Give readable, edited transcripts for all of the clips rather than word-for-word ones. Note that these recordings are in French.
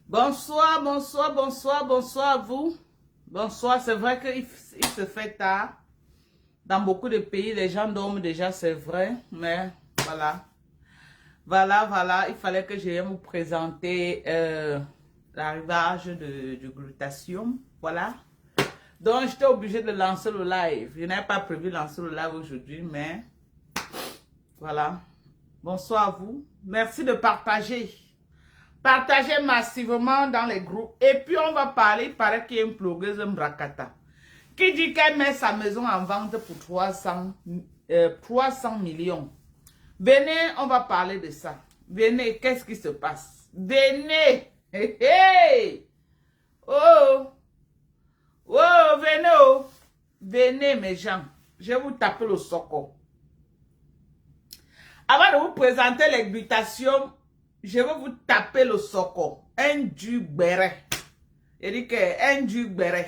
Bonsoir, bonsoir, bonsoir, bonsoir à vous. Bonsoir, c'est vrai qu'il se fait tard. Dans beaucoup de pays, les gens dorment déjà, c'est vrai. Mais voilà. Voilà. Il fallait que je vienne vous présenter l'arrivage du glutathium. Voilà. Donc, j'étais obligée de lancer le live. Je n'avais pas prévu de lancer le live aujourd'hui, mais voilà. Bonsoir à vous. Merci de partager. Partagez massivement dans les groupes. Et puis, on va parler, il paraît qu'il y a une blogueuse, un bracata, qui dit qu'elle met sa maison en vente pour 300 millions. Venez, on va parler de ça. Venez, qu'est-ce qui se passe? Venez. Hey, hey. Oh. Oh, venez. Oh. Venez, mes gens. Je vais vous taper le soco. Avant de vous présenter les glutations, je vais vous taper le soco. Un du béret. Il dit que un du béret.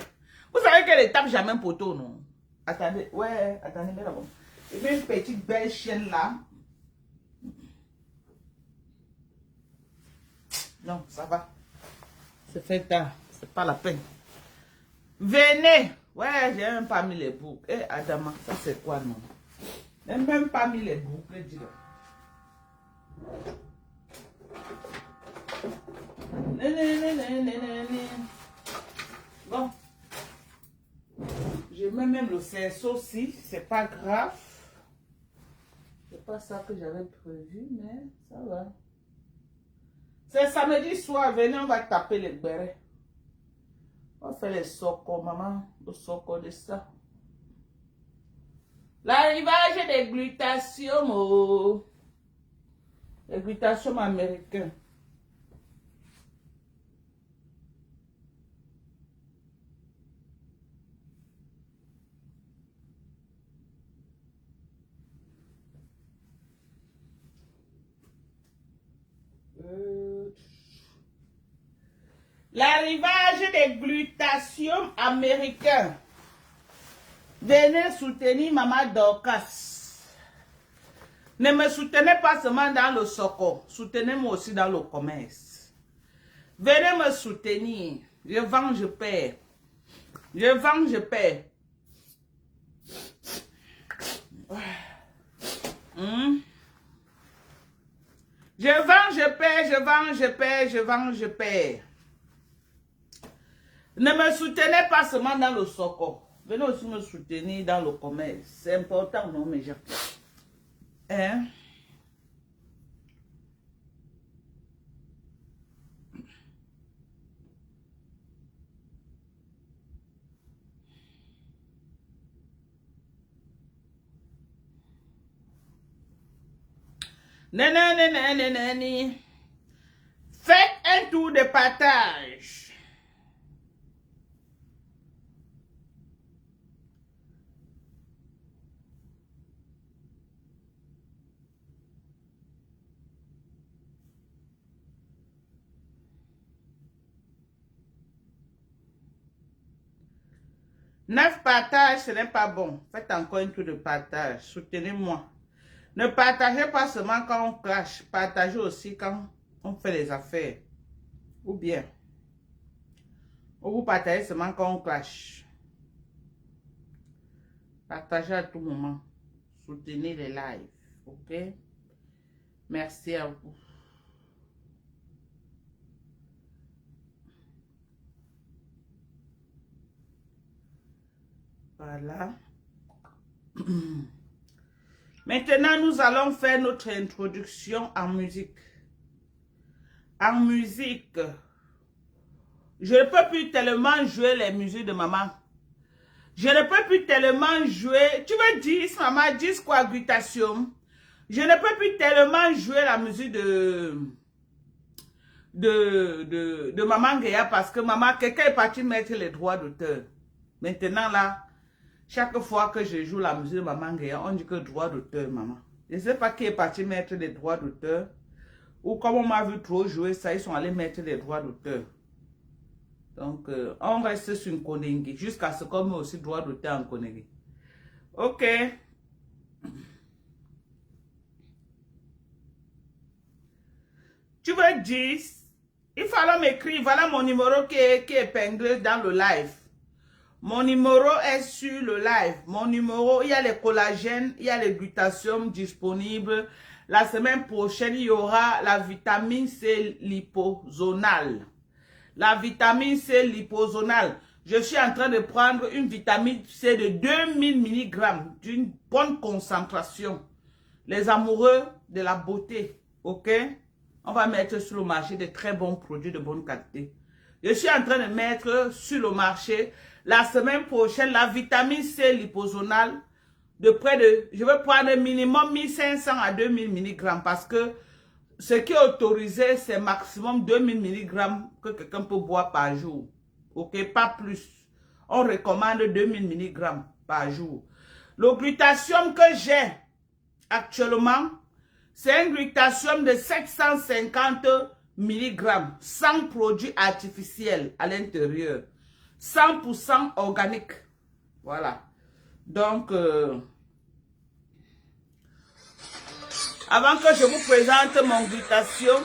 Vous savez qu'elle ne tape jamais un poteau, non? Attendez, ouais, attendez, mais là-bas. Il y a une petite belle chienne là. Non, ça va. C'est fait tard. C'est pas la peine. Venez. Ouais, j'ai même pas mis les boucles. Eh, Adama, ça c'est quoi, non? J'ai même pas mis les boucles, dis-le. Bon. Je mets même le cerceau aussi. C'est pas grave. C'est pas ça que j'avais prévu, mais ça va. C'est samedi soir. Venez, on va taper les bérets. On va faire les socos, maman. Le soco de ça. L'arrivage des glutations. Oh. Les glutations américains. L'arrivage des glutations américains. Venez soutenir Maman Dorcas. Ne me soutenez pas seulement dans le soco. Soutenez-moi aussi dans le commerce. Venez me soutenir. Je vends, je perds. Je vends, je perds. Je vends, je perds, je vends, je perds, je vends, je perds. Ne me soutenez pas seulement dans le soco. Venez aussi me soutenir dans le commerce. C'est important, non, mes gens? Hein? Nanani. Faites un tour de partage. Neuf partages, ce n'est pas bon. Faites encore un tour de partage. Soutenez-moi. Ne partagez pas seulement quand on crache. Partagez aussi quand on fait les affaires. Ou bien, vous partagez seulement quand on crache. Partagez à tout moment. Soutenez les lives. Ok? Merci à vous. Voilà. Maintenant, nous allons faire notre introduction en musique. En musique. Je ne peux plus tellement jouer les musiques de maman. Je ne peux plus tellement jouer. Tu veux dire, maman, discoagutation. Je ne peux plus tellement jouer la musique de Maman Guéa parce que maman, quelqu'un est parti mettre les droits d'auteur. Maintenant là, chaque fois que je joue la musique de Maman Guéa, on dit que droit d'auteur, maman. Je ne sais pas qui est parti mettre les droits d'auteur. Ou comme on m'a vu trop jouer ça, ils sont allés mettre les droits d'auteur. Donc, on reste sur une Konengi jusqu'à ce qu'on met aussi droit d'auteur en Konengi. Ok. Tu veux dire, Il fallait m'écrire. Voilà mon numéro qui est épinglé dans le live. Mon numéro est sur le live. Mon numéro, il y a les collagènes, il y a les glutations disponibles. La semaine prochaine, il y aura la vitamine C liposonale. La vitamine C liposonale. Je suis en train de prendre une vitamine C de 2000 mg d'une bonne concentration. Les amoureux de la beauté, ok? On va mettre sur le marché de très bons produits de bonne qualité. Je suis en train de mettre sur le marché la semaine prochaine la vitamine C liposonale de près de, je vais prendre minimum 1500 à 2000 mg parce que ce qui est autorisé, c'est maximum 2000 mg que quelqu'un peut boire par jour. Ok, pas plus. On recommande 2000 mg par jour. Le glutathium que j'ai actuellement, c'est un glutathium de 750 mg, sans produits artificiels à l'intérieur. 100% organique. Voilà. Donc, avant que je vous présente mon glutathium,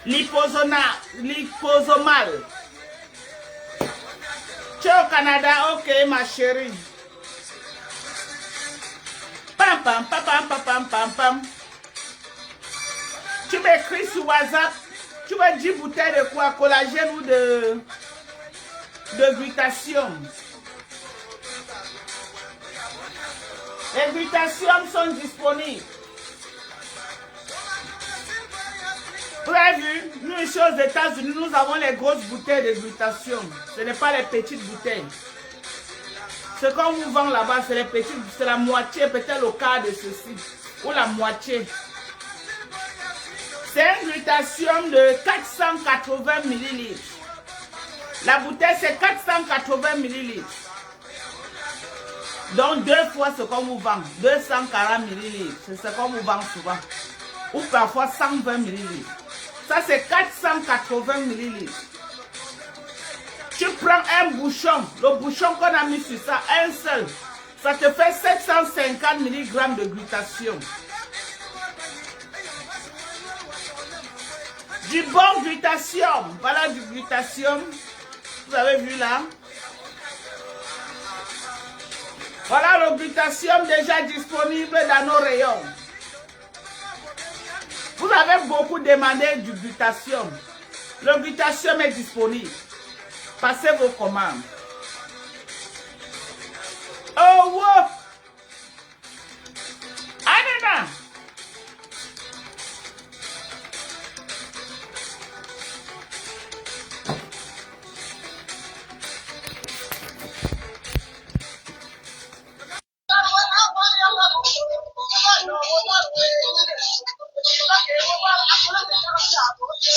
liposomal. Tu es au Canada, ok ma chérie. Pam pam pam pam pam pam pam pam. Tu m'écris sur WhatsApp. Tu veux 10 bouteilles de quoi? Collagène ou de glutathium? Les glutations sont disponibles. Vous avez vu, nous ici aux États-Unis, nous avons les grosses bouteilles de glutathium. Ce n'est pas les petites bouteilles. Ce qu'on vous vend là-bas, c'est les petites, c'est la moitié, peut-être le quart de ceci. Ou la moitié. C'est un glutathium de 480 ml. La bouteille, c'est 480 ml. Donc, 2 fois ce qu'on vous vend. 240 ml. C'est ce qu'on vous vend souvent. Ou parfois 120 ml. Ça, c'est 480 ml. Tu prends un bouchon. Le bouchon qu'on a mis sur ça, un seul. Ça te fait 750 mg de glutathium. Du bon glutathium. Voilà du glutathium. Vous avez vu là. Voilà le glutathium déjà disponible dans nos rayons. Vous avez beaucoup demandé du glutathium. Le glutathium est disponible. Passez vos commandes. Oh, wow! Anana!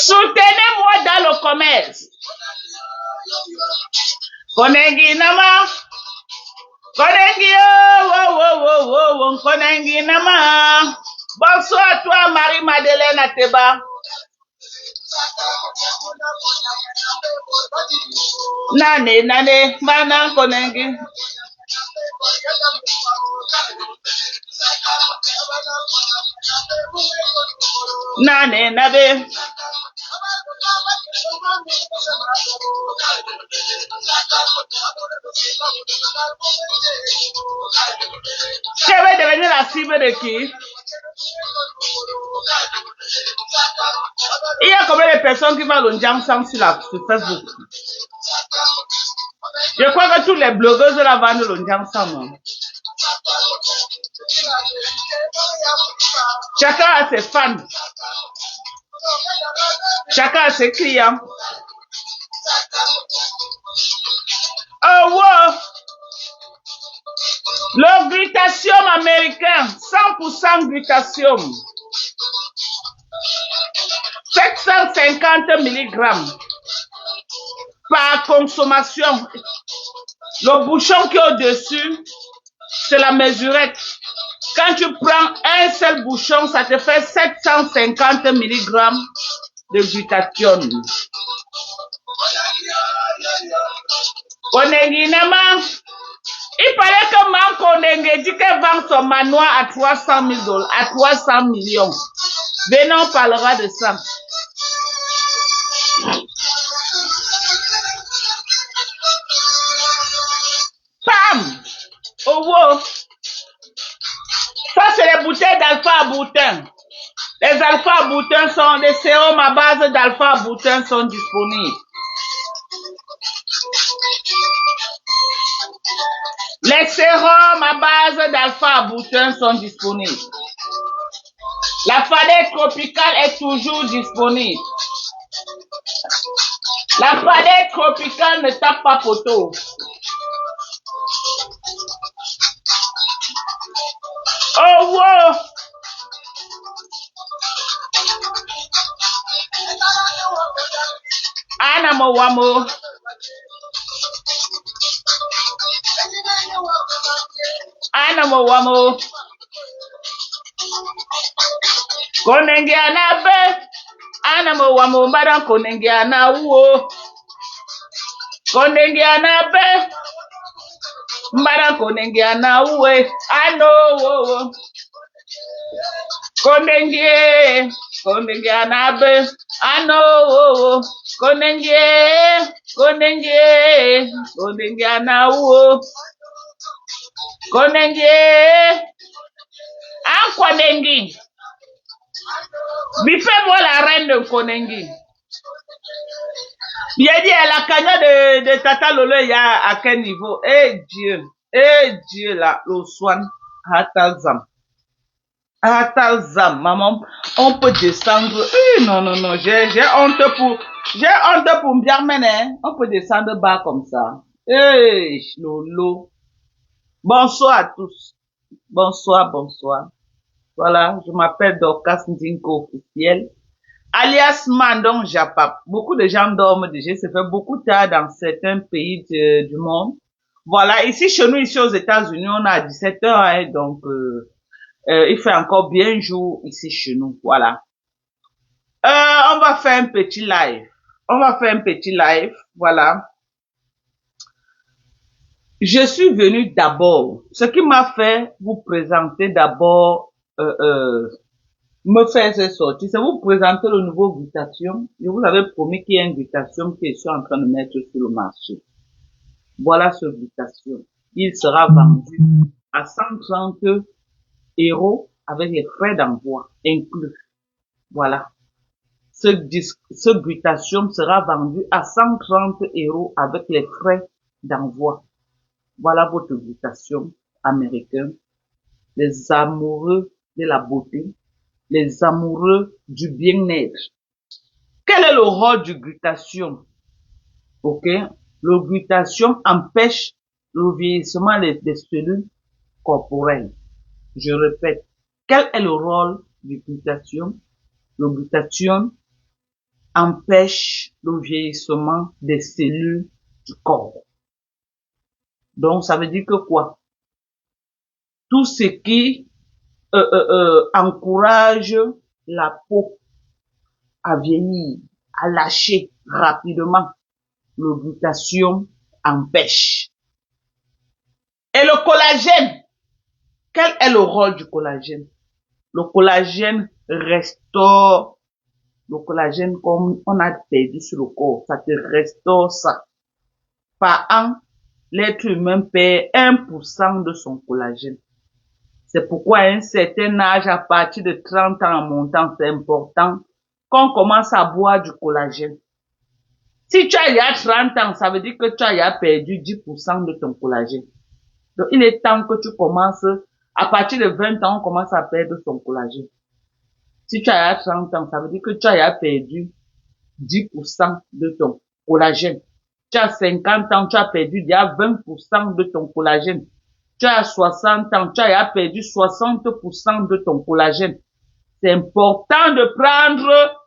Soutenez-moi dans le commerce. Konengi nama. Konengi oh. Konengi nama. Bonsoir à toi Marie-Madeleine Ateba. Nane, mana konengi. Nane, nabe. Je vais devenir la cible de qui? Il y a combien de personnes qui vendent le Njamsang sur Facebook? Je crois que tous les blogueuses la vendent le Njamsang. Chacun a ses fans. Chacun a ses clients. Oh wow! Le glutathium américain, 100% glutathium. 750 mg par consommation. Le bouchon qui est au-dessus, c'est la mesurette. Quand tu prends un seul bouchon, ça te fait 750 mg de glutathium. Konenginama. Il paraît que Mam Konenge dit qu'elle vend son manoir à 300 000 $, à 300 millions. Venez, on parlera de ça. Pam! Oh, wow. Ça, c'est les bouteilles d'alpha-boutin. Les alpha-boutins sont, les sérums à base d'alpha-boutin sont disponibles. Les sérums à base d'alpha-boutin sont disponibles. La fadette tropicale est toujours disponible. La fadette tropicale ne tape pas photo. Oh, wow! Ana Mowamo. Ana Mowamo. Konenge anabe. Ana Mowamo mbara konenge anauo. Konenge anabe. Mbara konenge anauwe. Ano wo. Konenge. Konenge anabe. Ano wo. Konenge. Konenge. Konenge anauo. Konenge. Konengi. Bifez-moi la reine de Konengi. Bien dit, la cagnotte de Tata Lolo, il y a à quel niveau? Eh Dieu, là, le soin, Hatalzam. Hatalzam, maman, on peut descendre. Non, j'ai honte pour bien mener. On peut descendre bas comme ça. Lolo. Bonsoir à tous. Bonsoir. Voilà, je m'appelle Dorcas Ndinko officiel, alias Mandon Japap. Beaucoup de gens dorment déjà, ça fait beaucoup tard dans certains pays du monde. Voilà, ici chez nous, ici aux États-Unis, on a 17 heures, hein, donc il fait encore bien jour ici chez nous. Voilà. On va faire un petit live. Voilà. Je suis venu d'abord. Ce qui m'a fait vous présenter d'abord me faire cette sortie, c'est vous présenter le nouveau Glutathium. Je vous avais promis qu'il y a un Glutathium que je suis en train de mettre sur le marché. Voilà ce Glutathium. Il sera vendu à 130 € avec les frais d'envoi inclus. Voilà. Ce Glutathium sera vendu à 130 € avec les frais d'envoi. Voilà votre Glutathium américain. Les amoureux de la beauté, les amoureux du bien-être. Quel est le rôle du Glutathium? Ok? Le Glutathium empêche le vieillissement des cellules corporelles. Je répète, quel est le rôle du Glutathium? Le Glutathium empêche le vieillissement des cellules du corps. Donc, ça veut dire que quoi? Tout ce qui encourage la peau à vieillir, à lâcher rapidement, le Glutathium empêche. Et le collagène, quel est le rôle du collagène? Le collagène restaure, le collagène comme on a perdu sur le corps, ça te restaure ça. Par an, l'être humain perd 1% de son collagène. C'est pourquoi à un certain âge, à partir de 30 ans en montant, c'est important qu'on commence à boire du collagène. Si tu as il y a 30 ans, ça veut dire que tu as perdu 10% de ton collagène. Donc, il est temps que tu commences, à partir de 20 ans, on commence à perdre son collagène. Si tu as 30 ans, ça veut dire que tu as perdu 10% de ton collagène. Tu as 50 ans, tu as perdu déjà 20% de ton collagène. Tu as 60 ans, tu as perdu 60% de ton collagène. C'est important de prendre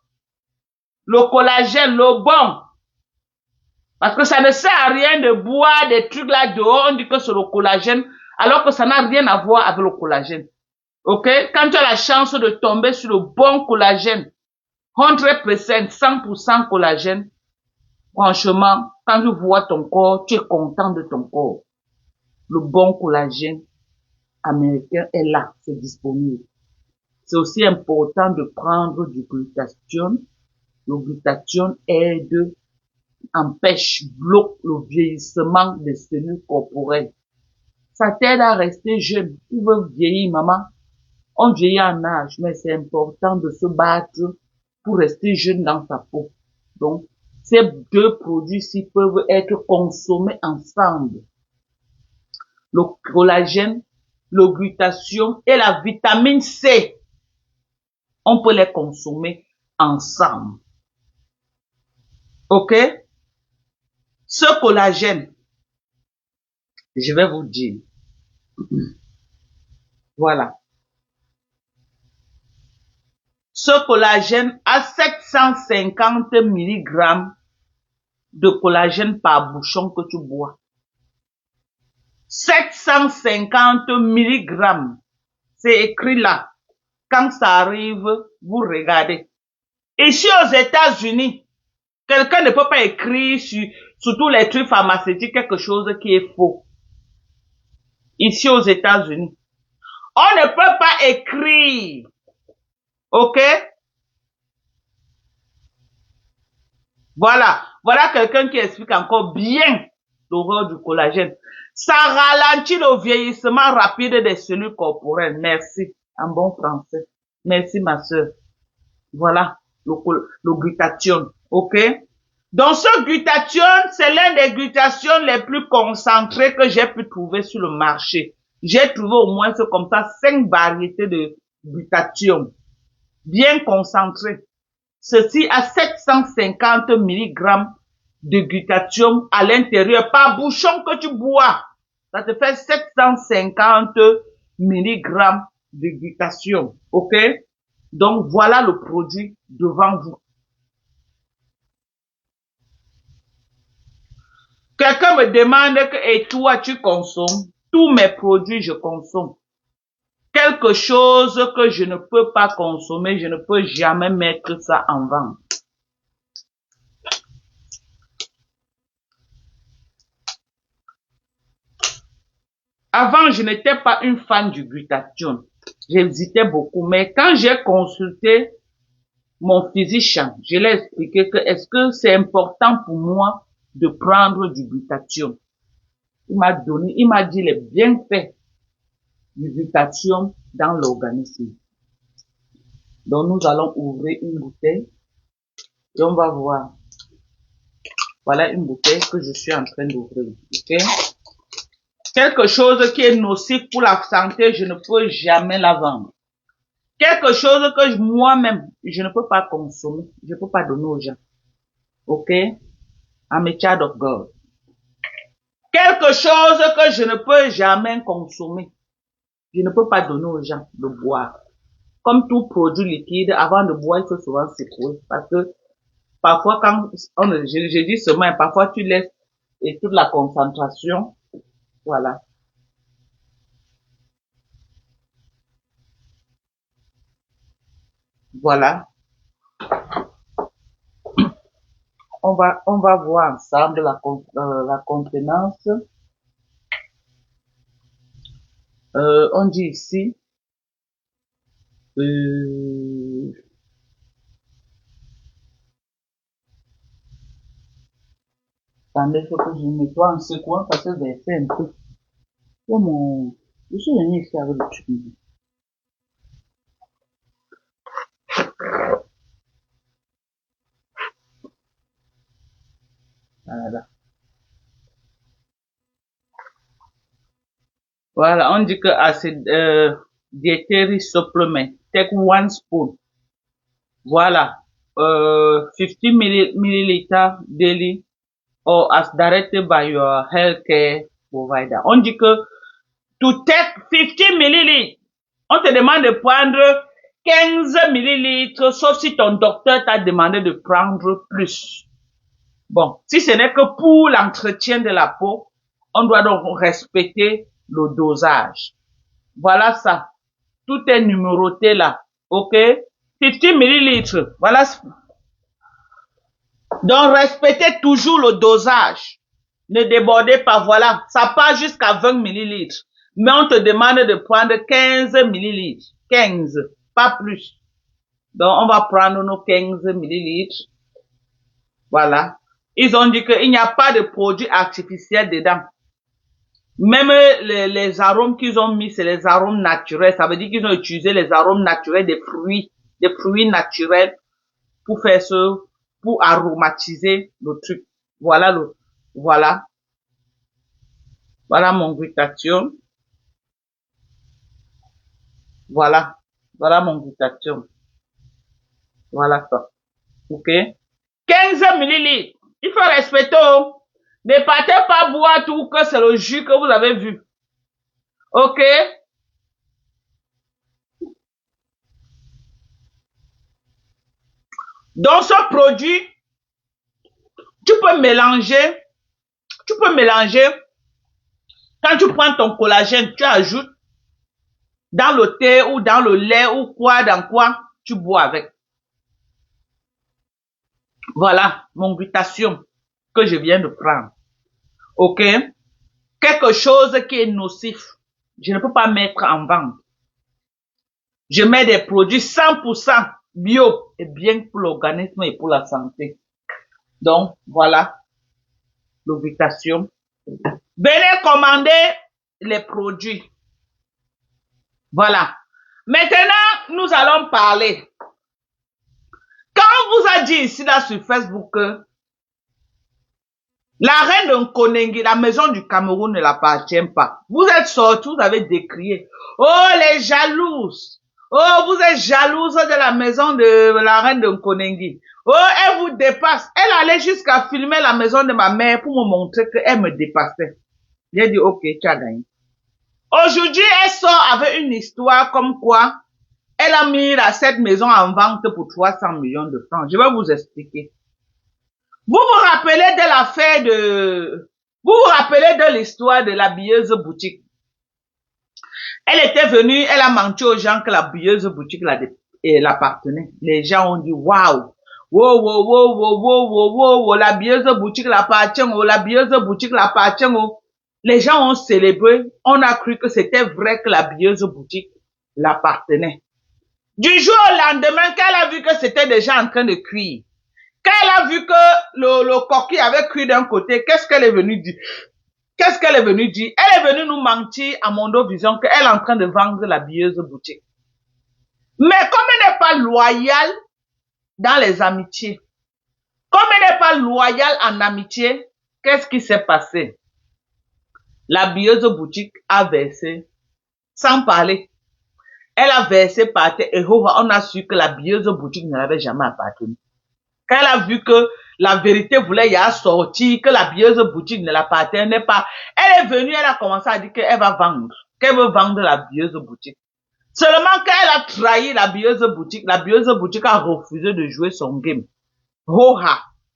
le collagène, le bon. Parce que ça ne sert à rien de boire des trucs là dehors, on dit que c'est le collagène, alors que ça n'a rien à voir avec le collagène. Ok? Quand tu as la chance de tomber sur le bon collagène, 100%, 100% collagène, franchement, quand tu vois ton corps, tu es content de ton corps. Le bon collagène américain est là, c'est disponible. c'est aussi important de prendre du glutathione. Le glutathione aide, empêche, bloque le vieillissement des cellules corporelles. Ça t'aide à rester jeune. Tu veux vieillir, maman. On vieillit en âge, mais c'est important de se battre pour rester jeune dans sa peau. Donc, ces deux produits-ci peuvent être consommés ensemble. Le collagène, le glutathione et la vitamine C. On peut les consommer ensemble. OK? Ce collagène, je vais vous dire. Voilà. Ce collagène a 750 mg de collagène par bouchon que tu bois. 750 mg. C'est écrit là. Quand ça arrive, vous regardez. Ici aux États-Unis, quelqu'un ne peut pas écrire sur tous les trucs pharmaceutiques quelque chose qui est faux. Ici aux États-Unis. On ne peut pas écrire. OK? Voilà. Voilà quelqu'un qui explique encore bien le rôle du collagène. Ça ralentit le vieillissement rapide des cellules corporelles. Merci. En bon français. Merci, ma soeur. Voilà. Le glutathione. OK? Donc, ce glutathione, c'est l'un des glutathions les plus concentrés que j'ai pu trouver sur le marché. J'ai trouvé au moins comme ça 5 variétés de glutathione. Bien concentré. Ceci a 750 mg de glutathione à l'intérieur par bouchon que tu bois. Ça te fait 750 mg de glutathione. OK? Donc, voilà le produit devant vous. Quelqu'un me demande que, et toi, tu consommes? Tous mes produits, je consomme. Quelque chose que je ne peux pas consommer, je ne peux jamais mettre ça en vente. Avant, je n'étais pas une fan du glutathione. J'hésitais beaucoup, mais quand j'ai consulté mon physicien, je l'ai expliqué que est-ce que c'est important pour moi de prendre du glutathione. Il m'a dit les bienfaits du glutathione dans l'organisme. Donc, nous allons ouvrir une bouteille et on va voir. Voilà une bouteille que je suis en train d'ouvrir. OK? Quelque chose qui est nocif pour la santé, je ne peux jamais la vendre. Quelque chose que moi-même, je ne peux pas consommer. Je ne peux pas donner aux gens. OK? I'm a child of God. Quelque chose que je ne peux jamais consommer. Je ne peux pas donner aux gens de boire. Comme tout produit liquide, avant de boire, il faut souvent secouer. Parce que parfois, quand je dis seulement, parfois tu laisses et toute la concentration. Voilà. Voilà. On va voir ensemble la contenance. On dit ici, attendez, il faut que je nettoie en secouant parce que j'ai fait un peu. Je suis venu ici avec le truc. Voilà. Voilà, on dit que acid dietary supplement, take 1 spoon. Voilà, 50 milliliter daily or as directed by your healthcare provider. On dit que to take 50 millilitres, on te demande de prendre 15 millilitres, sauf si ton docteur t'a demandé de prendre plus. Bon, si ce n'est que pour l'entretien de la peau, on doit donc respecter le dosage. Voilà ça. Tout est numéroté là. OK? 50 millilitres. Voilà. Donc, respectez toujours le dosage. Ne débordez pas. Voilà. Ça part jusqu'à 20 millilitres. Mais on te demande de prendre 15 millilitres. 15. pas plus. Donc, on va prendre nos 15 millilitres. Voilà. Ils ont dit qu'il n'y a pas de produits artificiels dedans. Même les arômes qu'ils ont mis, c'est les arômes naturels. Ça veut dire qu'ils ont utilisé les arômes naturels des fruits naturels pour faire pour aromatiser le truc. Voilà voilà mon glutathion. Voilà mon glutathion. Voilà ça. Ok? 15 millilitres. Il faut respecter. Oh. Ne partez pas boire tout que c'est le jus que vous avez vu. Ok? Dans ce produit, tu peux mélanger. Quand tu prends ton collagène, tu ajoutes dans le thé ou dans le lait ou dans quoi tu bois avec. Voilà mon glutathion que je viens de prendre. Ok? Quelque chose qui est nocif, je ne peux pas mettre en vente. Je mets des produits 100% bio et bien pour l'organisme et pour la santé. Donc, voilà le glutathion. Venez commander les produits. Voilà. Maintenant, nous allons parler. Quand on vous a dit ici là sur Facebook que la reine de Nkonengi, la maison du Cameroun ne l'appartient pas. Vous êtes sortis, vous avez décrié. Oh, les jalouses. Oh, vous êtes jalouse de la maison de la reine de Nkonengi. Oh, elle vous dépasse. Elle allait jusqu'à filmer la maison de ma mère pour me montrer qu'elle me dépassait. J'ai dit, ok, tu as gagné. Aujourd'hui, elle sort avec une histoire comme quoi elle a mis cette maison en vente pour 300 millions de francs. Je vais vous expliquer. Vous vous rappelez de l'affaire vous vous rappelez de l'histoire de l'habilleuse boutique. Elle était venue, elle a menti aux gens que l'habilleuse boutique l'appartenait. Les gens ont dit, waouh, wow, l'habilleuse boutique l'appartient, l'habilleuse boutique l'appartient. Les gens ont célébré, on a cru que c'était vrai que l'habilleuse boutique l'appartenait. Du jour au lendemain, qu'elle a vu que c'était déjà en train de cuire, quand elle a vu que le coquille avait cuit d'un côté, qu'est-ce qu'elle est venue dire? Qu'est-ce qu'elle est venue dire? Elle est venue nous mentir à Mondo Vision qu'elle est en train de vendre la billeuse boutique. Mais comme elle n'est pas loyale dans les amitiés, comme elle n'est pas loyale en amitié, qu'est-ce qui s'est passé? La billeuse boutique a versé, sans parler. Elle a versé par terre et on a su que la billeuse boutique ne l'avait jamais appartenu. Quand elle a vu que la vérité voulait y sortir, que la billeuse boutique ne l'appartenait pas, elle est venue, elle a commencé à dire qu'elle va vendre, qu'elle veut vendre la billeuse boutique. Seulement quand elle a trahi la billeuse boutique a refusé de jouer son game.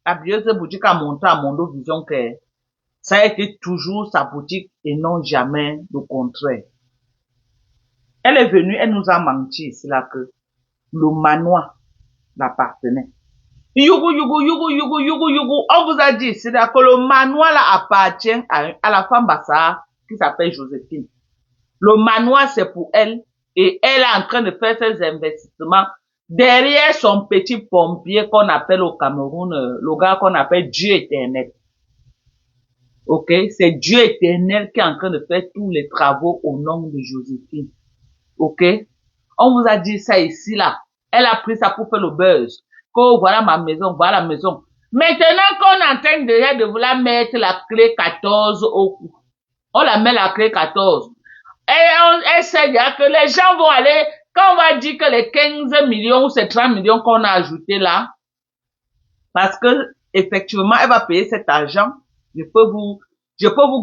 La billeuse boutique a montré à Mondo Vision que ça a été toujours sa boutique et non jamais le contraire. Elle est venue, elle nous a menti, c'est là que le manoir l'appartenait. On vous a dit, c'est là que le manoir là appartient à la femme Bassa qui s'appelle Joséphine. Le manoir c'est pour elle et elle est en train de faire ses investissements derrière son petit pompier qu'on appelle au Cameroun, le gars qu'on appelle Dieu éternel. Ok, c'est Dieu éternel qui est en train de faire tous les travaux au nom de Joséphine. Ok, on vous a dit ça ici là. Elle a pris ça pour faire le buzz. Que voilà ma maison, voilà la maison. Maintenant qu'on est en train de vouloir mettre la clé 14 au cou. On la met la clé 14. Et on essaie que les gens vont aller, quand on va dire que les 15 millions ou ces 30 millions qu'on a ajouté là, parce que effectivement elle va payer cet argent, je peux vous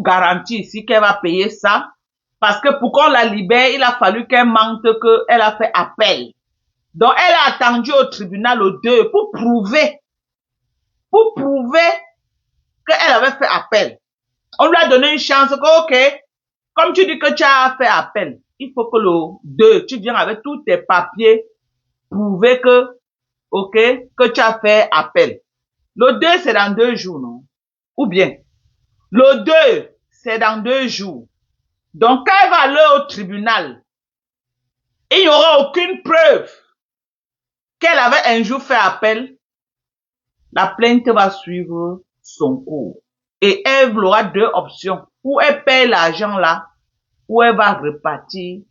garantir ici qu'elle va payer ça, parce que pour qu'on la libère, il a fallu qu'elle mente qu'elle a fait appel. Donc elle a attendu au tribunal le 2 pour prouver qu'elle avait fait appel. On lui a donné une chance que, ok, comme tu dis que tu as fait appel, il faut que le 2, tu viens avec tous tes papiers, prouver que, ok, que tu as fait appel. Le 2, c'est dans 2 jours, non? Ou bien, le 2, c'est dans 2 jours. Donc, quand elle va aller au tribunal, Il n'y aura aucune preuve qu'elle avait un jour fait appel. La plainte va suivre son cours. Et elle aura deux options. Ou elle paye l'argent là, ou elle va repartir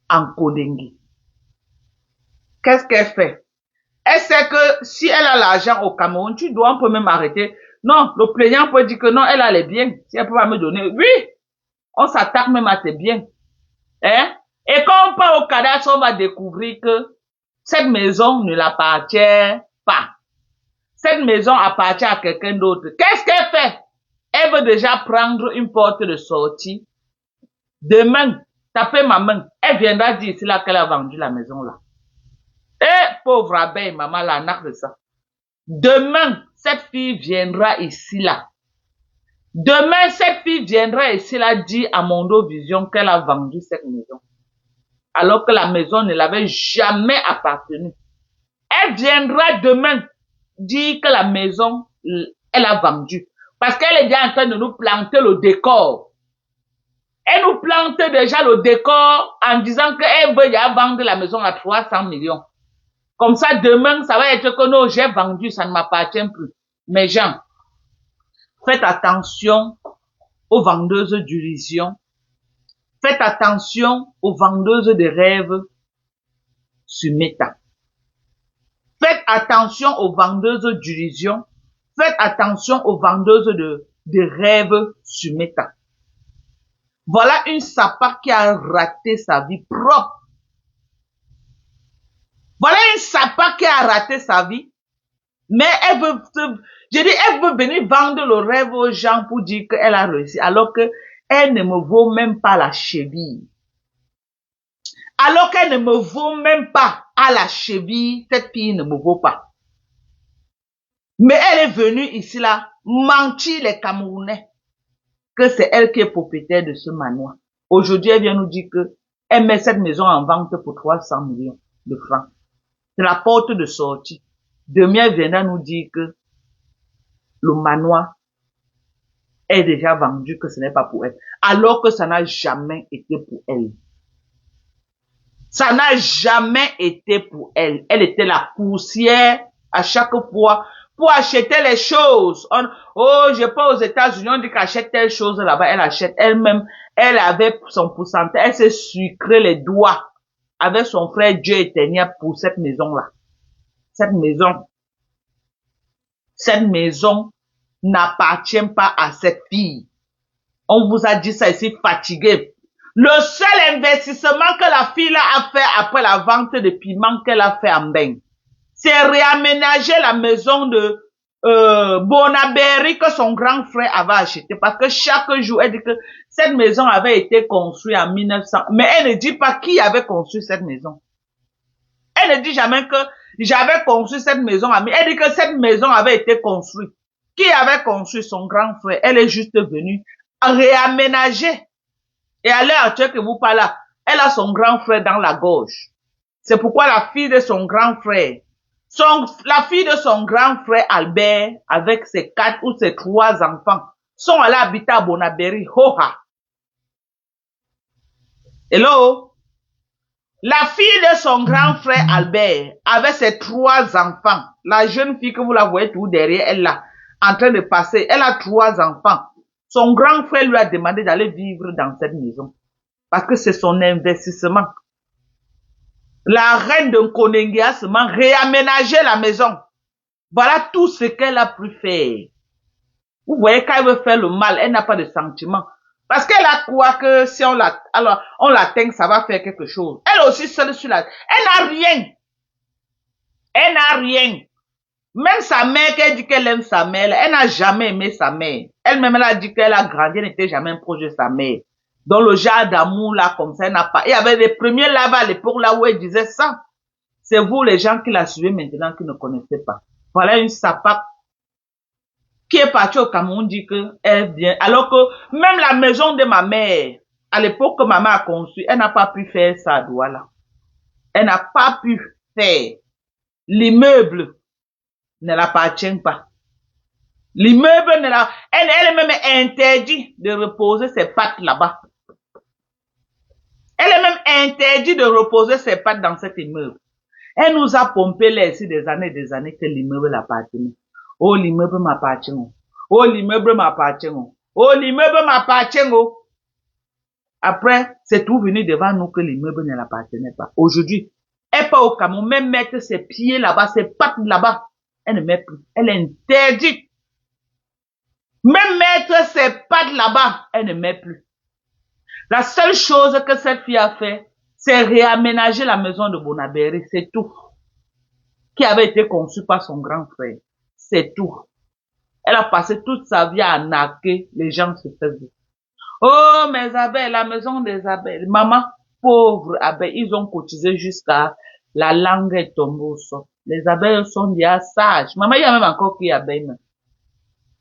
en Kondengi. Qu'est-ce qu'elle fait? Elle sait que si elle a l'argent au Cameroun, on peut même arrêter. Non, le plaignant peut dire que non, elle a les biens. Si elle peut pas me donner, oui, on s'attaque même à tes biens. Hein? Et quand on part au cadastre, on va découvrir que cette maison ne l'appartient pas. Cette maison appartient à quelqu'un d'autre. Qu'est-ce qu'elle fait? Elle veut déjà prendre une porte de sortie. Demain, taper ma main. Elle viendra dire ici là qu'elle a vendu la maison là. Eh, pauvre abeille, maman, la narque de ça. Demain, cette fille viendra ici là. Demain, cette fille viendra ici là dire à Mondo Vision qu'elle a vendu cette maison. Alors que la maison ne l'avait jamais appartenu. Elle viendra demain dire que la maison, elle a vendu. Parce qu'elle est déjà en train de nous planter le décor. Elle nous plante déjà le décor en disant qu'elle veut déjà vendre la maison à 300 millions. Comme ça, demain, ça va être que non, j'ai vendu, ça ne m'appartient plus. Mais gens, faites attention aux vendeuses d'illusions. Faites attention aux vendeuses de rêves sur Meta. Faites attention aux vendeuses d'illusions. Faites attention aux vendeuses de rêves sur Meta. Voilà une sapa qui a raté sa vie propre. Voilà une sapa qui a raté sa vie. Mais elle veut, elle veut venir vendre le rêve aux gens pour dire qu'elle a réussi. Alors que elle ne me vaut même pas la cheville. Alors qu'elle ne me vaut même pas à la cheville, cette fille ne me vaut pas. Mais elle est venue ici là, mentir les Camerounais que c'est elle qui est propriétaire de ce manoir. Aujourd'hui, elle vient nous dire que elle met cette maison en vente pour 300 millions de francs. C'est la porte de sortie. Demain, elle viendra nous dire que le manoir est déjà vendu, que ce n'est pas pour elle. Alors que ça n'a jamais été pour elle. Ça n'a jamais été pour elle. Elle était la coursière à chaque fois pour acheter les choses. Oh, je pas aux États-Unis, on dit qu'elle achète telle chose là-bas, elle achète elle-même. Elle avait son pourcentage, elle s'est sucré les doigts avec son frère Dieu éternel pour cette maison-là. Cette maison n'appartient pas à cette fille. On vous a dit ça ici, fatigué. Le seul investissement que la fille a fait après la vente de piments qu'elle a fait en bain, c'est réaménager la maison de Bonaberry que son grand frère avait acheté. Parce que chaque jour, elle dit que cette maison avait été construite en 1900. Mais elle ne dit pas qui avait construit cette maison. Elle ne dit jamais que j'avais construit cette maison. Elle dit que cette maison avait été construite. Qui avait construit? Son grand frère. Elle est juste venue réaménager. Et à l'heure actuelle que vous parlez, elle a son grand frère dans la gorge. C'est pourquoi la fille de son grand frère, la fille de son grand frère Albert, avec ses 4 ou ses 3 enfants, sont allés habiter à Bonaberry. Hoha. Hello? La fille de son grand frère Albert, avec ses 3 enfants, la jeune fille que vous la voyez tout derrière elle là, en train de passer, elle a 3 enfants. Son grand frère lui a demandé d'aller vivre dans cette maison. Parce que c'est son investissement. La reine de Kondengi a seulement réaménagé la maison. Voilà tout ce qu'elle a pu faire. Vous voyez, quand elle veut faire le mal, elle n'a pas de sentiment. Parce qu'elle a quoi que si on l'atteint, ça va faire quelque chose. Elle aussi seule sur la... Elle n'a rien. Elle n'a rien. Même sa mère, qui dit qu'elle aime sa mère, elle n'a jamais aimé sa mère. Elle-même, elle a dit qu'elle a grandi, elle n'était jamais un proche de sa mère. Dans le genre d'amour, là, comme ça, elle n'a pas. Il y avait les premiers là-bas à l'époque, là où elle disait ça. C'est vous, les gens qui la suivez maintenant, qui ne connaissez pas. Voilà une sapate qui est partie au Cameroun, dit qu'elle vient. Alors que même la maison de ma mère, à l'époque que ma mère a conçu, elle n'a pas pu faire ça, voilà. Elle n'a pas pu faire. L'immeuble ne l'appartient pas. L'immeuble ne la... Elle est même interdite de reposer ses pattes là-bas. Elle est même interdite de reposer ses pattes dans cet immeuble. Elle nous a pompé là ici des années que l'immeuble appartenait. Oh, l'immeuble m'appartient. Oh, l'immeuble m'appartient. Oh, l'immeuble m'appartient. Après, c'est tout venu devant nous que l'immeuble ne l'appartenait pas. Aujourd'hui, elle part au Cameroun, même mettre ses pieds là-bas, ses pattes là-bas. Elle ne met plus. Elle est interdite. Même mettre ses pattes là-bas, elle ne met plus. La seule chose que cette fille a fait, c'est réaménager la maison de Bonabéry, c'est tout. Qui avait été conçue par son grand frère. C'est tout. Elle a passé toute sa vie à narquer, les gens se faisaient. Oh, mes abeilles, la maison des abeilles. Maman, pauvre abeilles, ils ont cotisé jusqu'à la langue est tombée au sol. Les abeilles sont déjà sages. Maman, il y a même encore qui abeilles.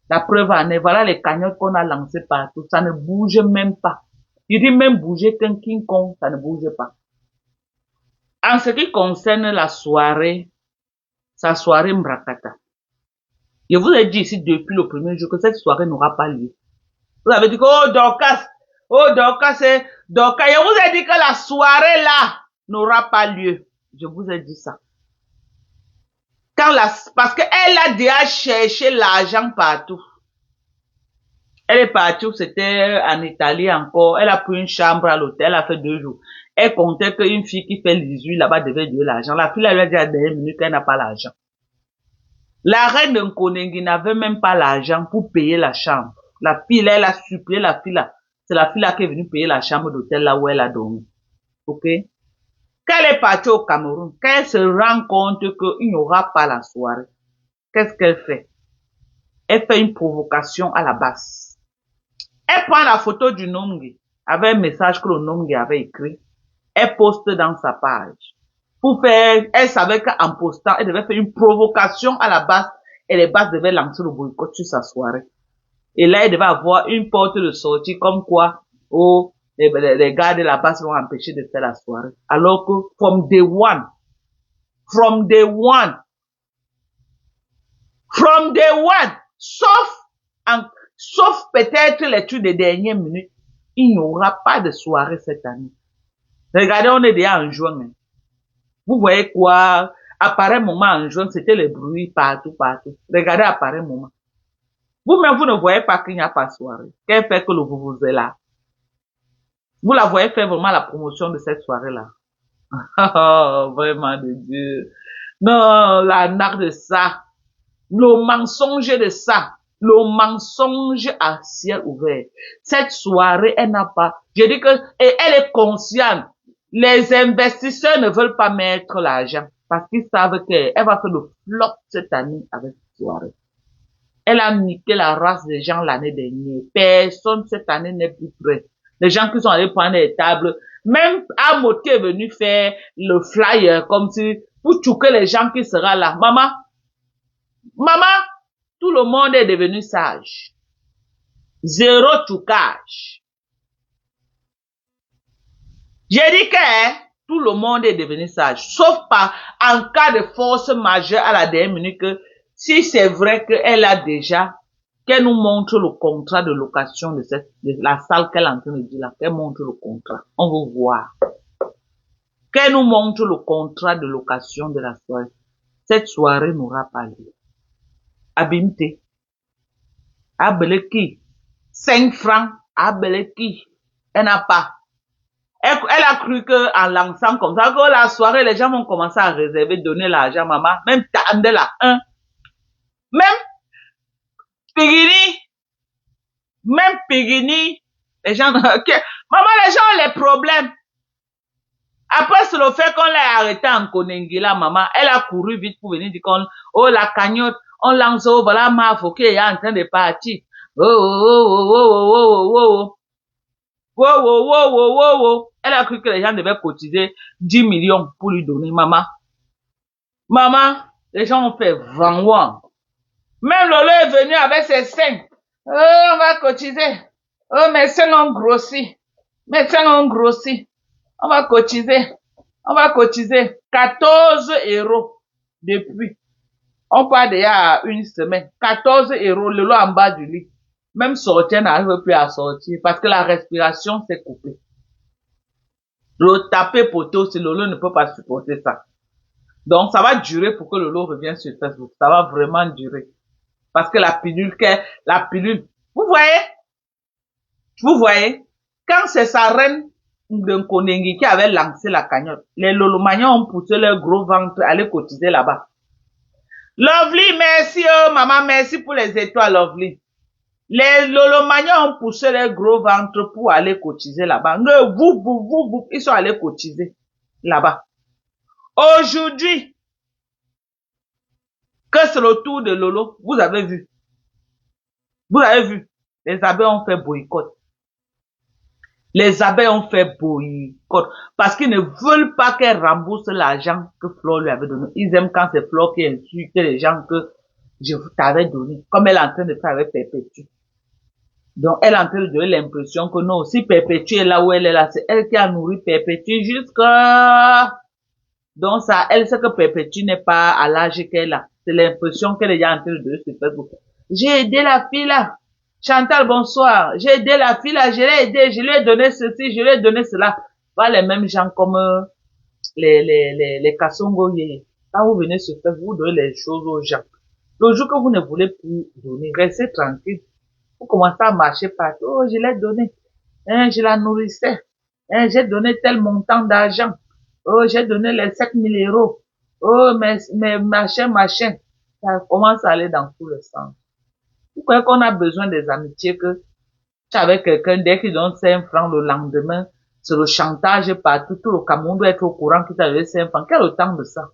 La preuve en est, voilà les cagnottes qu'on a lancées partout. Ça ne bouge même pas. Il dit même bouger qu'un King Kong, ça ne bouge pas. En ce qui concerne la soirée, sa soirée Mbrakata. Je vous ai dit ici depuis le premier jour que cette soirée n'aura pas lieu. Vous avez dit que, oh Dorcas, c'est Dorcas. Je vous ai dit que la soirée là n'aura pas lieu. Je vous ai dit ça. Parce qu'elle a déjà cherché l'argent partout. Elle est partie, c'était en Italie encore. Elle a pris une chambre à l'hôtel, elle a fait 2 jours. Elle comptait qu'une fille qui fait 18 là-bas devait donner l'argent. La fille, elle lui a dit à la dernière minute qu'elle n'a pas l'argent. La reine de Nkonengi n'avait même pas l'argent pour payer la chambre. La fille, là, elle a supplié la fille là. C'est la fille là qui est venue payer la chambre d'hôtel là où elle a dormi. Ok? Quand elle est partie au Cameroun, quand elle se rend compte qu'il n'y aura pas la soirée, qu'est-ce qu'elle fait? Elle fait une provocation à la base. Elle prend la photo du Nongi avec un message que le Nongi avait écrit. Elle poste dans sa page. Pour faire, elle savait qu'en postant, elle devait faire une provocation à la base et les bases devaient lancer le boycott sur sa soirée. Et là, elle devait avoir une porte de sortie comme quoi, oh, les gars de la base vont empêcher de faire la soirée. Alors que, from day one, sauf peut-être les trucs des dernières minutes, il n'y aura pas de soirée cette année. Regardez, on est déjà en juin. Hein. Vous voyez quoi? À pareil moment en juin, c'était le bruit partout. Regardez à pareil moment. Vous-même, vous ne voyez pas qu'il n'y a pas de soirée. Qu'elle fait que le vous est là? Vous la voyez faire vraiment la promotion de cette soirée-là. Oh, vraiment de Dieu. Non, la narre de ça. Le mensonge de ça. Le mensonge à ciel ouvert. Cette soirée, elle n'a pas. Je dis que, et elle est consciente. Les investisseurs ne veulent pas mettre l'argent. Parce qu'ils savent qu'elle va faire le flop cette année avec cette soirée. Elle a niqué la race des gens l'année dernière. Personne cette année n'est plus prêt. Les gens qui sont allés prendre les tables, même Amoti est venu faire le flyer comme si, pour choquer les gens qui seront là. Maman, tout le monde est devenu sage. Zéro choucage. J'ai dit que tout le monde est devenu sage. Sauf pas en cas de force majeure à la dernière minute que si c'est vrai qu'elle a déjà, qu'elle nous montre le contrat de location de la salle qu'elle est en train de dire là, qu'elle montre le contrat. On veut voir. Qu'elle nous montre le contrat de location de la soirée. Cette soirée n'aura pas lieu. Abimte. Abeleki. 5 francs. Abeleki. Elle n'a pas. Elle a cru que en lançant comme ça, que la soirée, les gens vont commencer à réserver, donner l'argent, maman. Même Tandela, hein. Même Pigini, les gens, okay. Maman, les gens ont les problèmes. Après, c'est le fait qu'on l'a arrêté en Konengila, maman, elle a couru vite pour venir dire qu'on, oh, la cagnotte, on lance, oh, voilà, ma qui est en train de partir. Elle a cru que les gens devaient cotiser 10 millions pour lui donner, maman. Maman, les gens ont fait vraiment. Même Lolo est venu avec ses seins. Oh, on va cotiser. Oh, mes seins ont grossi. On va cotiser. 14 € depuis. On part déjà à une semaine. 14 € Lolo en bas du lit. Même sortir n'arrive plus à sortir parce que la respiration s'est coupée. Le taper poteau, si Lolo ne peut pas supporter ça. Donc, ça va durer pour que Lolo revienne sur Facebook. Ça va vraiment durer. Parce que la pilule, vous voyez, quand c'est sa reine de Konengi qui avait lancé la cagnotte, les Lolomagnons ont poussé leur gros ventre à aller cotiser là-bas. Lovely, merci, oh, maman, merci pour les étoiles, Lovely. Les Lolomagnons ont poussé leur gros ventre pour aller cotiser là-bas. Ils sont allés cotiser là-bas. Aujourd'hui, que c'est le tour de Lolo, vous avez vu. Vous avez vu, les abeilles ont fait boycott. Les abeilles ont fait boycott parce qu'ils ne veulent pas qu'elle rembourse l'argent que Flore lui avait donné. Ils aiment quand c'est Flore qui insulte les gens que je t'avais donné, comme elle est en train de faire avec Perpétue. Donc, elle est en train de donner l'impression que non, si Perpétue est là où elle est là, c'est elle qui a nourri Perpétue jusqu'à... Donc, ça, elle sait que Perpétue n'est pas à l'âge qu'elle a. C'est l'impression qu'elle est en train de donner sur Facebook. J'ai aidé la fille là. Chantal, bonsoir. J'ai aidé la fille là, je l'ai aidé, je lui ai donné ceci, je lui ai donné cela. Pas les mêmes gens comme les Kassongo. Quand vous venez sur Facebook, vous donnez les choses aux gens. Le jour que vous ne voulez plus donner, restez tranquille. Vous commencez à marcher partout. Oh, je l'ai donné. Hein, je la nourrissais. Hein, j'ai donné tel montant d'argent. Oh, j'ai donné les 7 000 €. Oh, mais machin. Ça commence à aller dans tout le sens. Vous croyez qu'on a besoin des amitiés que tu es avec quelqu'un, dès qu'il donne 5 francs le lendemain, c'est le chantage partout, tout le Cameroun doit être au courant qu'il t'a donné 5 francs. Quel autant de ça?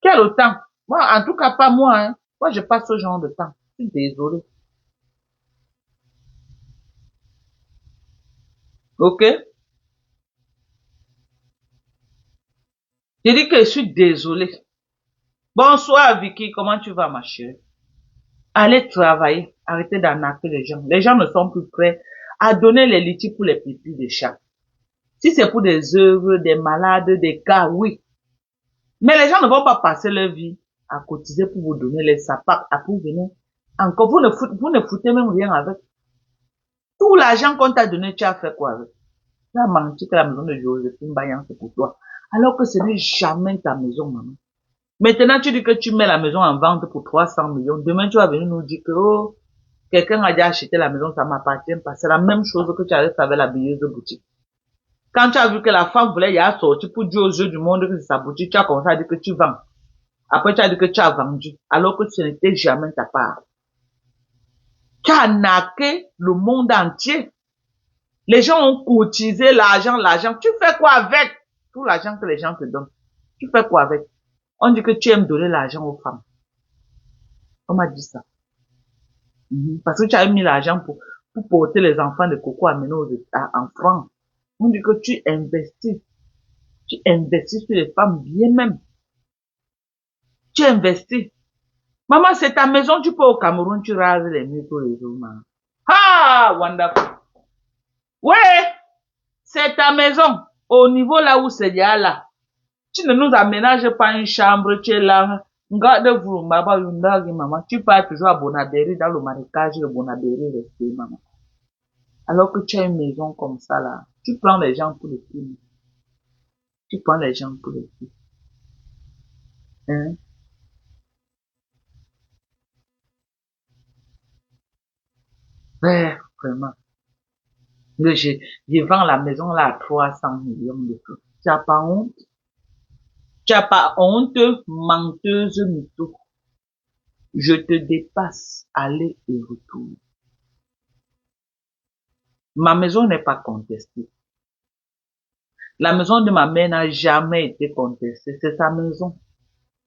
Quel autant? Moi, en tout cas, pas moi, hein. Moi, je passe ce genre de temps. Je suis désolé. Ok? Je dis que je suis désolé. Bonsoir, Vicky. Comment tu vas, ma chérie? Allez travailler. Arrêtez d'arnaquer les gens. Les gens ne sont plus prêts à donner les litiges pour les pipis des chats. Si c'est pour des œuvres, des malades, des cas, oui. Mais les gens ne vont pas passer leur vie à cotiser pour vous donner les sapats, à pour venir. Encore, vous ne foutez même rien avec. Tout l'argent qu'on t'a donné, tu as fait quoi avec? Tu as menti que la maison de Joséphine Bayan, c'est pour toi. Alors que ce n'est jamais ta maison, maman. Maintenant, tu dis que tu mets la maison en vente pour 300 millions. Demain, tu vas venir nous dire que, oh, quelqu'un a déjà acheté la maison, ça m'appartient pas. C'est la même chose que tu avais fait avec la billeuse de boutique. Quand tu as vu que la femme voulait y aller sortir pour dire aux yeux du monde que c'est sa boutique, tu as commencé à dire que tu vends. Après, tu as dit que tu as vendu. Alors que ce n'était jamais ta part. Tu as arnaqué le monde entier. Les gens ont cotisé l'argent. Tu fais quoi avec tout l'argent que les gens te donnent? Tu fais quoi avec? On dit que tu aimes donner l'argent aux femmes. On m'a dit ça. Parce que tu as mis l'argent pour porter les enfants de Coco à mener en France. On dit que tu investis. Tu investis sur les femmes bien même. Tu investis. Maman, c'est ta maison, tu peux au Cameroun, tu rases les murs tous les jours, maman. Ah, wonderful. Ouais, c'est ta maison. Au niveau là où c'est là. Tu ne nous aménages pas une chambre, tu es là. Garde-vous, maman. Tu pars toujours à Bonabéry, dans le marécage de Bonabéry, resté, maman. Alors que tu as une maison comme ça, là. Tu prends les gens pour le film. Tu prends les gens pour le film. Hein? Ouais, vraiment. Je vends la maison là à 300 millions de francs. Tu n'as pas honte? Tu n'as pas honte, menteuse mytho. Je te dépasse, aller et retour. Ma maison n'est pas contestée. La maison de ma mère n'a jamais été contestée. C'est sa maison.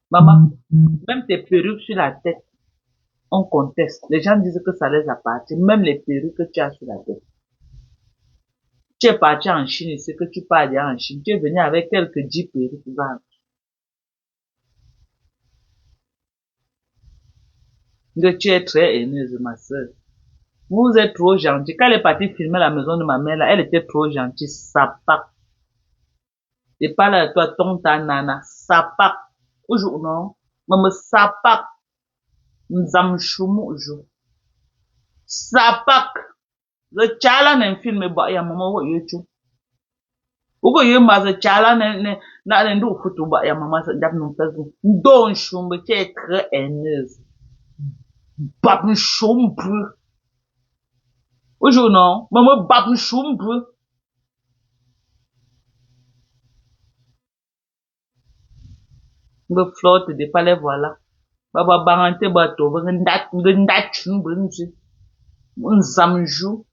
Maman, même tes perruques sur la tête, on conteste. Les gens disent que ça les appartient. Même les perruques que tu as sur la tête. Tu es parti en Chine, c'est que tu pars en Chine. Tu es venu avec quelques 10 perruques. Tu es très haineuse, ma soeur. Vous êtes trop gentil. Quand elle est partie filmer la maison de ma mère, là, elle était trop gentille. Sapak. Et pas là, toi, tonta nana. Sapak. Aujourd'hui, non. Maman, sapak. Nzamchumu, jo. Sapak. Le chala n'a film, bah, ya maman, wa yocho. Uko ye maze chala na ndo kutuba ya mama sa dap non peso. Don chumbe qui est très haineuse. Bap chumbe. Aujourd'hui non, maman bap chumbe. Me flotte de palais voilà. Baba barante bato, ndat chumbe nsi. Nzamjou.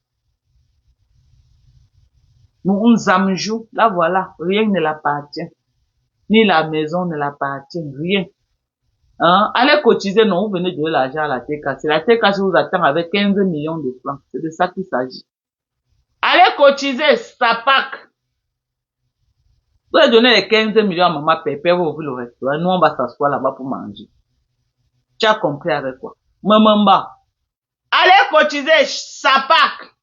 Nzamjou. Là voilà, rien ne l'appartient. Ni la maison ne l'appartient, rien. Hein? Allez cotiser, non, vous venez donner l'argent à la TKC. La TKC vous attend avec 15 millions de francs. C'est de ça qu'il s'agit. Allez cotiser, ça pack. Vous allez donner les 15 millions à maman Pépé, vous ouvrez le restaurant. Nous, on va s'asseoir là-bas pour manger. Tu as compris avec quoi? Maman, allez cotiser, ça pack.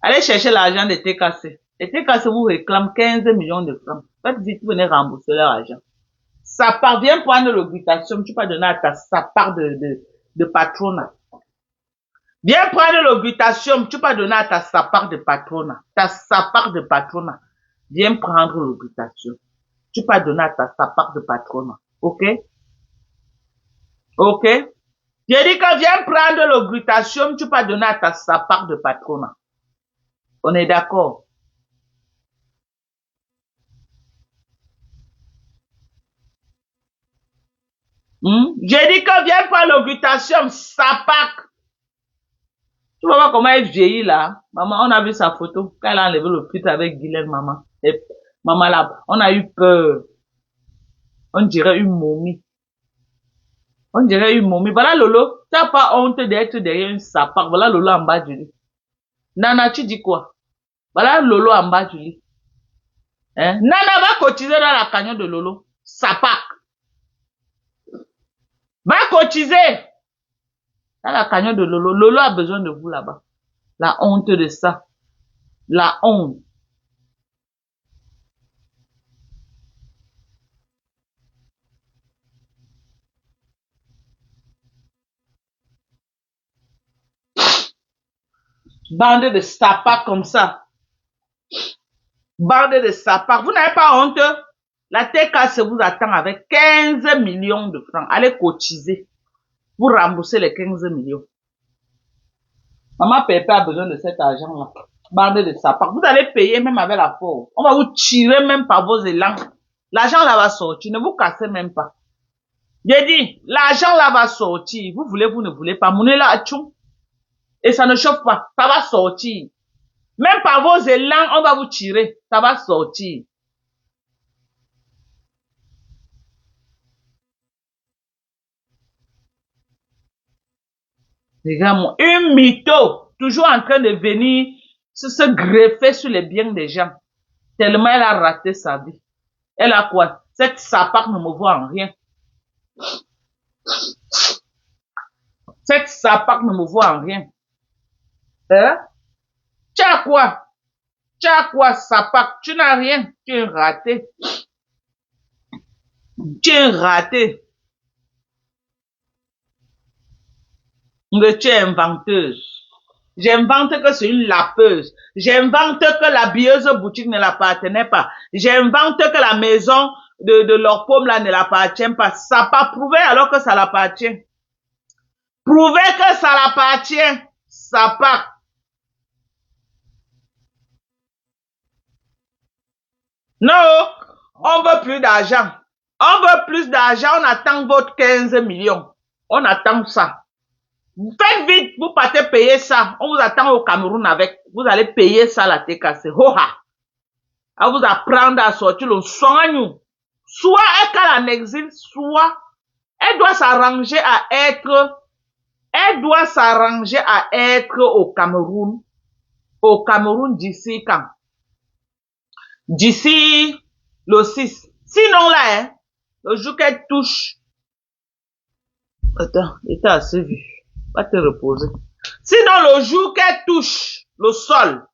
Allez chercher l'argent de TKC. Les TKC vous réclament 15 millions de francs. Faites vite, vous venez rembourser leur argent. Ça part, viens prendre l'augmentation, tu peux donner à ta, sa part de patronat. Viens prendre l'augmentation, tu peux donner à ta, sa part de patronat. Sa part de patronat. Viens prendre l'augmentation. Tu peux donner à ta, sa part de patronat. Ok? Ok? J'ai dit que viens prendre l'augmentation, tu peux donner à ta, sa part de patronat. On est d'accord? J'ai dit que viens prendre l'augmentation, sa part. Tu vois pas comment elle vieillit là? Maman, on a vu sa photo. Quand elle a enlevé le puits avec Guylaine, maman. Et maman là, on a eu peur. On dirait une momie. On dirait une momie. Voilà Lolo. Tu n'as pas honte d'être derrière une sapard. Voilà Lolo en bas du lit. Nana, tu dis quoi? Voilà Lolo en bas du lit. Hein? Nana va cotiser dans la cagnotte de Lolo. Sapard. Va cotiser dans la cagnotte de Lolo. Lolo a besoin de vous là-bas. La honte de ça. La honte. Bande de sapats comme ça. Bande de sapats. Vous n'avez pas honte? La TKC vous attend avec 15 millions de francs. Allez cotiser pour rembourser les 15 millions. Maman Pépé a besoin de cet argent-là. Bande de sapats. Vous allez payer même avec la force. On va vous tirer même par vos élans. L'argent là va sortir. Ne vous cassez même pas. J'ai dit, l'argent là va sortir. Vous voulez, vous ne voulez pas. Mounez là, tchoum. Et ça ne chauffe pas. Ça va sortir. Même par vos élans, on va vous tirer. Ça va sortir. Regarde-moi, une mytho, toujours en train de venir se greffer sur les biens des gens. Tellement elle a raté sa vie. Elle a quoi? Cette sapard ne me voit en rien. Cette sapard ne me voit en rien. Hein? Tu as quoi? Tu as quoi, sapard? Tu n'as rien. Tu es raté. Tu es raté. Mais tu es inventeuse. J'invente que c'est une lapeuse. J'invente que la bieuse boutique ne l'appartenait pas. J'invente que la maison de leur pomme là ne l'appartient pas. Ça pas prouvé alors que ça l'appartient. Prouver que ça l'appartient. Ça part. Non, on veut plus d'argent. On veut plus d'argent. On attend votre 15 millions. On attend ça. Faites vite, vous partez payer ça. On vous attend au Cameroun avec. Vous allez payer ça la TKC. Hoha. À vous apprendre à sortir le soin. Soit elle en exil, soit elle doit s'arranger à être au Cameroun. Au Cameroun d'ici quand? D'ici le 6. Sinon là, hein, le jour qu'elle touche. Attends, il était assez vu. Va te reposer. Sinon le jour qu'elle touche le sol.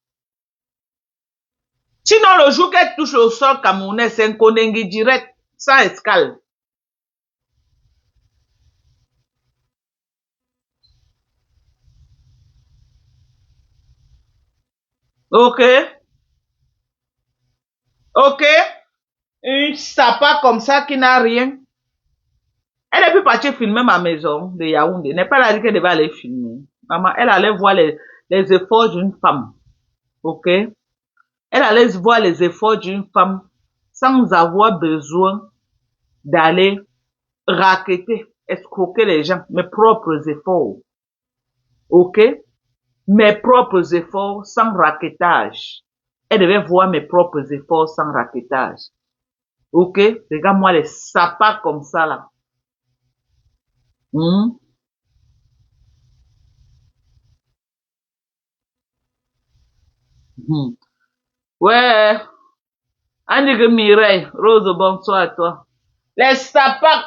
Sinon le jour qu'elle touche le sol camerounais, c'est un Kondengi direct, sans escale. Ok? Ok? Une sapa comme ça qui n'a rien. Elle est plus partie filmer ma maison de Yaoundé. Elle n'est pas là dit qu'elle devait aller filmer. Maman, elle allait voir les efforts d'une femme. Ok? Elle allait voir les efforts d'une femme sans avoir besoin d'aller racketter, escroquer les gens. Mes propres efforts. Ok? Mes propres efforts sans raquettage. Elle devait voir mes propres efforts sans raquettage. Ok? Regarde-moi les sapas comme ça là. Hmm? Hmm. Ouais. Andy Mireille, Rose, bonsoir à toi. Les sapas,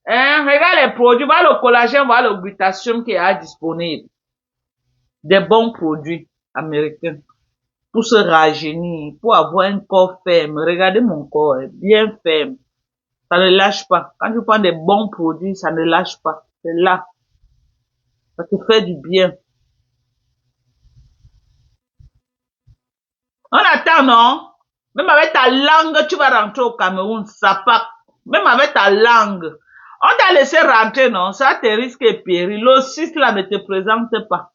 hein? Regarde les produits. Voilà le collagène, voilà le glutathium qui est disponible. Des bons produits américains. Pour se rajeunir, pour avoir un corps ferme. Regardez mon corps, bien ferme. Ça ne lâche pas. Quand tu prends des bons produits, ça ne lâche pas. C'est là. Ça te fait du bien. On attend, non? Même avec ta langue, tu vas rentrer au Cameroun, ça pas. Même avec ta langue. On t'a laissé rentrer, non? Ça te risque et péril. Le 6 là ne te présente pas.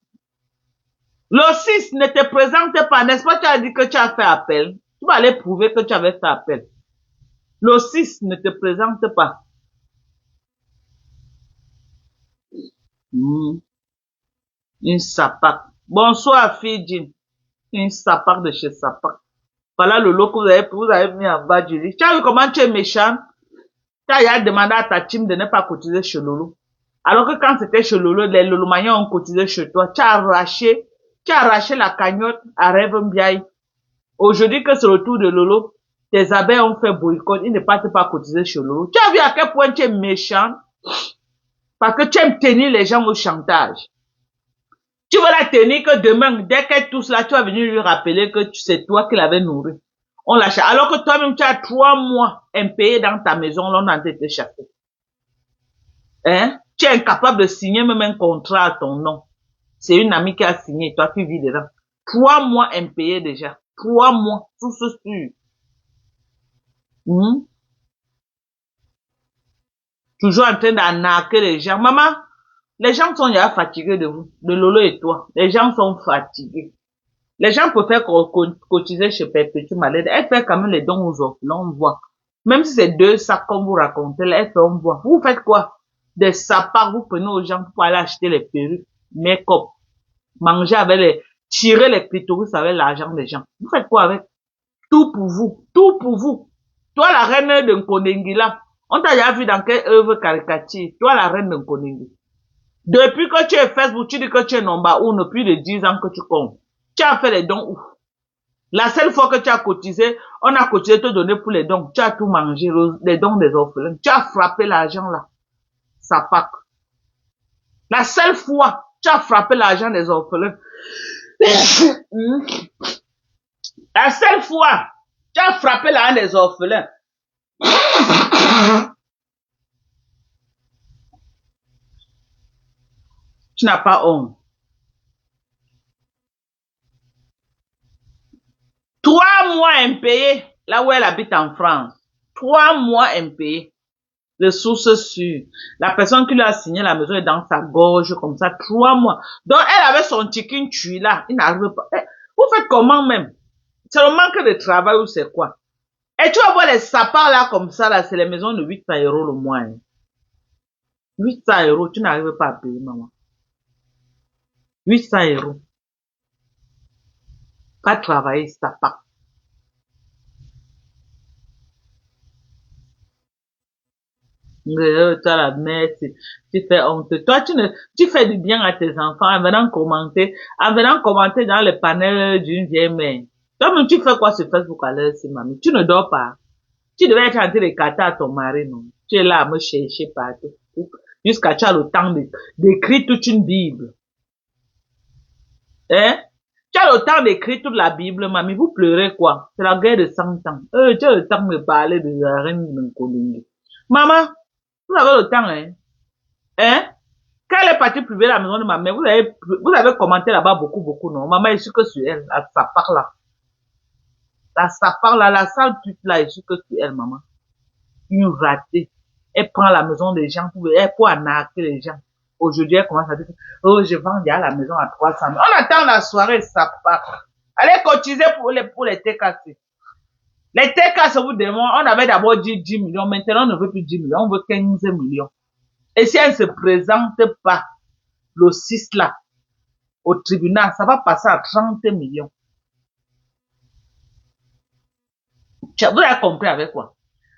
Le 6 ne te présente pas, n'est-ce pas? Tu as dit que tu as fait appel. Tu vas aller prouver que tu avais fait appel. Le 6 ne te présente pas. Mmh. Une sapac. Bonsoir, Fidji. Une sapac de chez sapac. Voilà le lot que vous avez mis en bas du lit. Tu as vu comment tu es méchant? Tu as demandé à ta team de ne pas cotiser chez Lolo. Alors que quand c'était chez Lolo, les Lolomagnons ont cotisé chez toi. Tu as arraché la cagnotte à Rêve Mbiaye. Aujourd'hui que c'est le tour de Lolo, tes abeilles ont fait boycott, ils ne partent pas cotiser chez Lolo. Tu as vu à quel point tu es méchant? Parce que tu aimes tenir les gens au chantage. Tu veux la tenir que demain, dès qu'elle tousse là, tu vas venir lui rappeler que c'est toi qui l'avais nourri. On lâche. Alors que toi-même, tu as 3 mois impayés dans ta maison, là, on a été chassé. Hein? Tu es incapable de signer même un contrat à ton nom. C'est une amie qui a signé, toi tu vis dedans. 3 mois impayés déjà. 3 mois, tout ce sûr. Hmm? Toujours en train d'arnaquer les gens. Maman, les gens sont déjà fatigués de vous, de Lolo et toi. Les gens sont fatigués. Les gens préfèrent cotiser chez Perpétue Malade. Elle fait quand même les dons aux orphelins, on voit. Même si c'est 2 sacs comme vous racontez, là, elle fait, on voit. Vous faites quoi? Des sapins, vous prenez aux gens pour aller acheter les perruques, make-up, manger avec tirer les clitoris avec l'argent des gens. Vous faites quoi avec? Tout pour vous. Tout pour vous. Toi, la reine de Nkondengi, là, on t'a déjà vu dans quelle œuvre caricature? Toi, la reine de Nkondengi. Depuis que tu es Facebook, tu dis que tu es nomba ou depuis de 10 ans que tu comptes. Tu as fait les dons ouf. La seule fois que tu as cotisé, on a cotisé te donner pour les dons. Tu as tout mangé, les dons des orphelins. Tu as frappé l'argent là. Ça pack. La seule fois, tu as frappé l'argent des orphelins. La seule fois, tu as frappé l'argent des orphelins. Tu n'as pas honte. 3 mois impayés, là où elle habite en France. 3 mois impayés. De sources sûres. La personne qui lui a signé la maison est dans sa gorge comme ça, 3 mois. Donc, elle avait son chicken tué là. Il n'arrive pas. Vous faites comment même? C'est le manque de travail ou c'est quoi? Et tu vas voir les sapins là comme ça, là, c'est les maisons de 800 € le mois. 800 €, tu n'arrives pas à payer, maman. 800 €. Pas travailler, sapin. Toi, la mère, tu fais honte. Toi, tu fais du bien à tes enfants en venant commenter dans le panel d'une vieille mère. Toi-même, tu fais quoi sur Facebook à l'heure, si mamie? Tu ne dors pas. Tu devais être en train de cater à ton mari, non? Tu es là à me chercher partout. Jusqu'à tu as le temps d'écrire toute une Bible. Hein? Tu as le temps d'écrire toute la Bible, mamie. Vous pleurez quoi? C'est la guerre de 100 ans. Tu as le temps de parler de la reine de Nkolingui. Maman, vous avez le temps, hein? Hein? Quand elle est partie priver la maison de ma mère, vous avez commenté là-bas beaucoup, beaucoup, non? Maman est sûre que sur elle, ça part là. La sapard là, la sale pute là, est que tu es, maman. Une ratée. Elle prend la maison des gens pour arnaquer les gens. Aujourd'hui, elle commence à dire, oh, je vends déjà la maison à 300 000. On attend la soirée, sapard. Allez cotiser pour les TKC. Les TKC vous demandent, on avait d'abord dit 10 millions, maintenant on ne veut plus 10 millions, on veut 15 millions. Et si elle ne se présente pas, le 6 là, au tribunal, ça va passer à 30 millions. Vous avez compris avec quoi?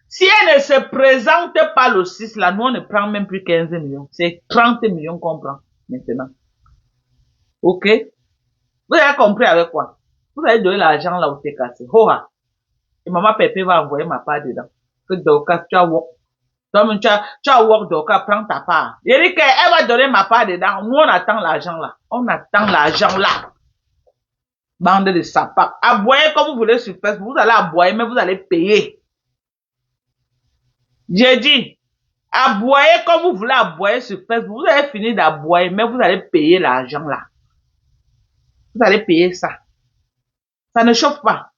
Si elle ne se présente pas le 6 là, nous on ne prend même plus 15 millions. C'est 30 millions qu'on prend maintenant. Ok? Vous avez compris avec quoi? Vous avez donné l'argent là au TKC. Hoa! Et maman Pépé va envoyer ma part dedans. Que Dorcas, tu as work. Donc, tu as work Dorcas, prends ta part. Il dit qu'elle va donner ma part dedans. Nous, on attend l'argent là. On attend l'argent là. Bande de sapins. Aboyez comme vous voulez sur Facebook. Vous allez aboyer, mais vous allez payer. J'ai dit, aboyez comme vous voulez aboyer sur Facebook. Vous allez finir d'aboyer, mais vous allez payer l'argent là. Vous allez payer ça. Ça ne chauffe pas.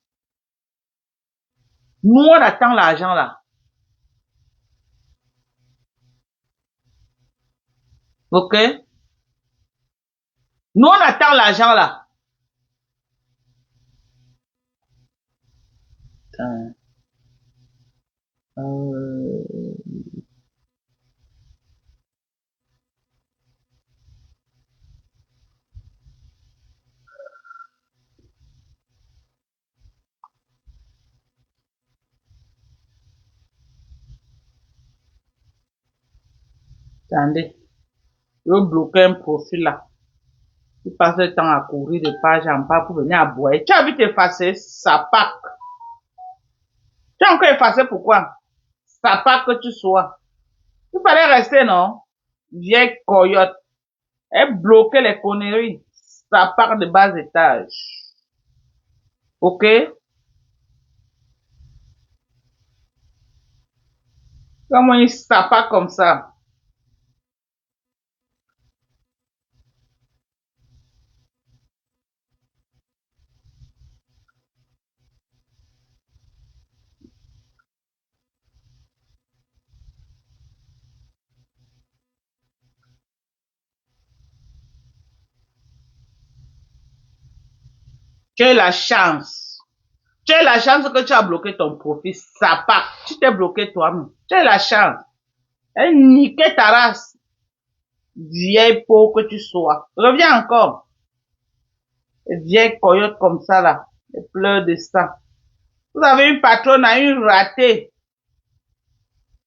Nous, on attend l'argent là. Ok? Nous, on attend l'argent là. Attendez. Je vais bloquer un profil là. Tu passes le temps à courir de page en page pour venir aboyer. Tu as vu t'effacer ça pack. Tu as encore effacé pourquoi? Ça pack que tu sois. Il fallait rester, non? Vieille coyote. Et bloquer les conneries. Ça part de bas étage. Ok? Comment il s'appât comme ça? Tu as la chance. Tu as la chance que tu as bloqué ton profil. Ça part. Tu t'es bloqué toi-même. Tu as la chance. Et niquer ta race. Vieille peau que tu sois. Reviens encore. Vieille coyote comme ça là. Et pleure de sang. Vous avez une patronne à une ratée.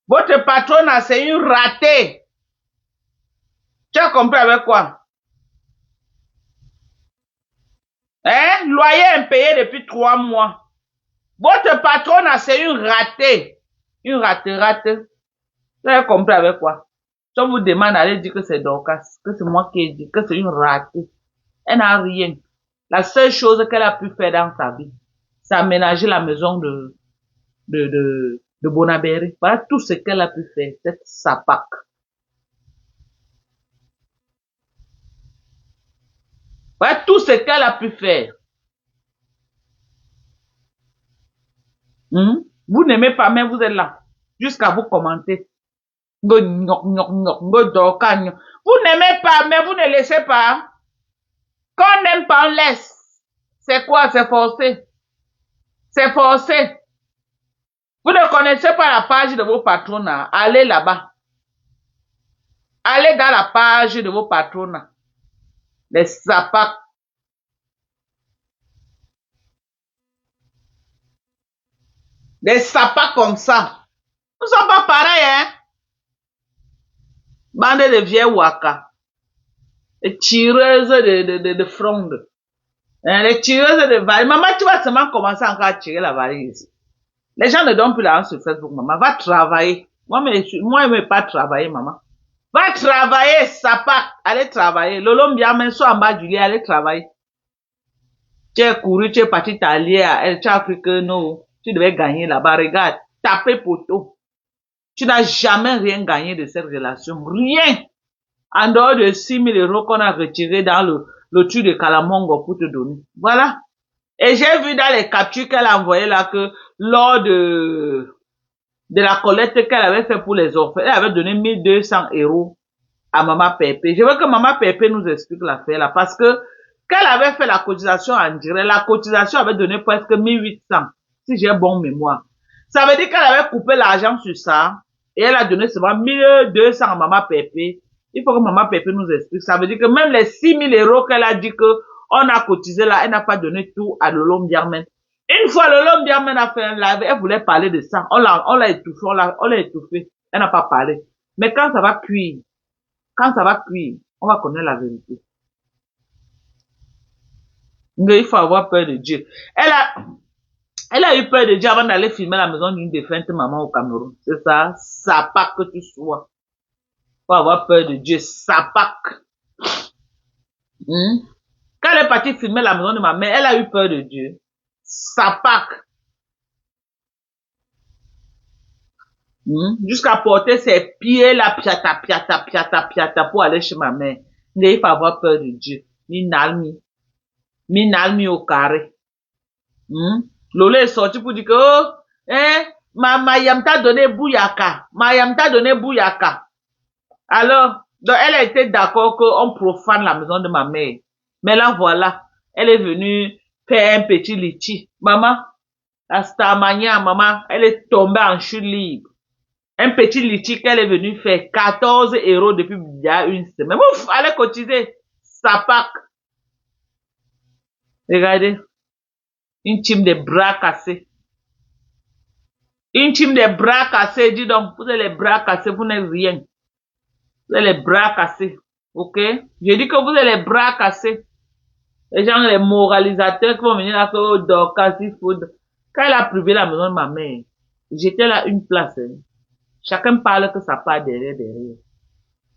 Votre patronne c'est une ratée. Tu as compris avec quoi? Hein? Loyer impayé depuis 3 mois. Votre patronne c'est une ratée. Une ratée. Tu as compris avec quoi? Si on vous demande d'aller dire que c'est Dorcas, que c'est moi qui ai dit, que c'est une ratée. Elle n'a rien. La seule chose qu'elle a pu faire dans sa vie, c'est aménager la maison de Bonaberry. Voilà tout ce qu'elle a pu faire, cette sapac. Voilà tout ce qu'elle a pu faire. Vous n'aimez pas, mais vous êtes là. Jusqu'à vous commenter. Vous n'aimez pas, mais vous ne laissez pas. Quand on n'aime pas, on laisse. C'est quoi? C'est forcé. C'est forcé. Vous ne connaissez pas la page de vos patrons. Allez là-bas. Allez dans la page de vos patrons. Les sapacs. Des sapas comme ça. Nous sommes pas pareils, hein? Bande de vieilles waka. Les tireuses de fronde. Les tireuses de valise. Maman, tu vas seulement commencer encore à tirer la valise. Les gens ne donnent plus l'argent sur Facebook, maman. Va travailler. Moi, je ne veux pas travailler, maman. Va travailler, sapac. Allez travailler. Lolo bien, soit en bas du lit, allez travailler. Tu es couru, tu es parti t'allier à elle, tu as cru que non, tu devais gagner là-bas. Regarde, taper poteau. Tu n'as jamais rien gagné de cette relation. Rien. En dehors de 6 000 € qu'on a retiré dans le truc de Kalamongo pour te donner. Voilà. Et j'ai vu dans les captures qu'elle a envoyées là que lors de la collecte qu'elle avait fait pour les orphelins, elle avait donné 1 200 € à Maman Pépé. Je veux que Maman Pépé nous explique l'affaire là, parce que quand elle avait fait la cotisation en direct, la cotisation avait donné presque 1 800, si j'ai bon mémoire. Ça veut dire qu'elle avait coupé l'argent sur ça, et elle a donné seulement 1 200 à Maman Pépé. Il faut que Maman Pépé nous explique. Ça veut dire que même les 6 000 € qu'elle a dit que on a cotisé là, elle n'a pas donné tout à Lolo Mbiarmen. Une fois Lolo Mbiarmen a fait un live, elle voulait parler de ça. On l'a étouffé, on l'a étouffé. Elle n'a pas parlé. Mais quand ça va cuire, on va connaître la vérité. Mais il faut avoir peur de Dieu. Elle a eu peur de Dieu avant d'aller filmer la maison d'une défunte maman au Cameroun. C'est ça, sapac que tu sois. Il faut avoir peur de Dieu, sapac. Quand elle est partie filmer la maison de ma mère, elle a eu peur de Dieu. Sapac. Jusqu'à porter ses pieds là, piata, pour aller chez ma mère. Mais il faut avoir peur de Dieu. Ni nalmi au carré. Lolo est sorti pour dire que, oh, Mayam t'a donné bouyaka. Mayam t'a donné bouyaka. Alors, donc elle a été d'accord qu'on profane la maison de ma mère. Mais là, voilà, elle est venue faire un petit litchi. Maman, la starmania, maman, elle est tombée en chute libre. Un petit litchi qu'elle est venue faire 14 € depuis il y a une semaine. Ouf, allez cotiser. Sapac. Regardez. Une team de bras cassés. Une team de bras cassés, dis donc, vous avez les bras cassés, vous n'êtes rien. Vous avez les bras cassés. Ok? Je dis que vous avez les bras cassés. Les gens, les moralisateurs qui vont venir là, que, oh, Dorcas, il faut. Quand elle a privé la maison de ma mère, j'étais là une place. Hein. Chacun parle que ça part derrière.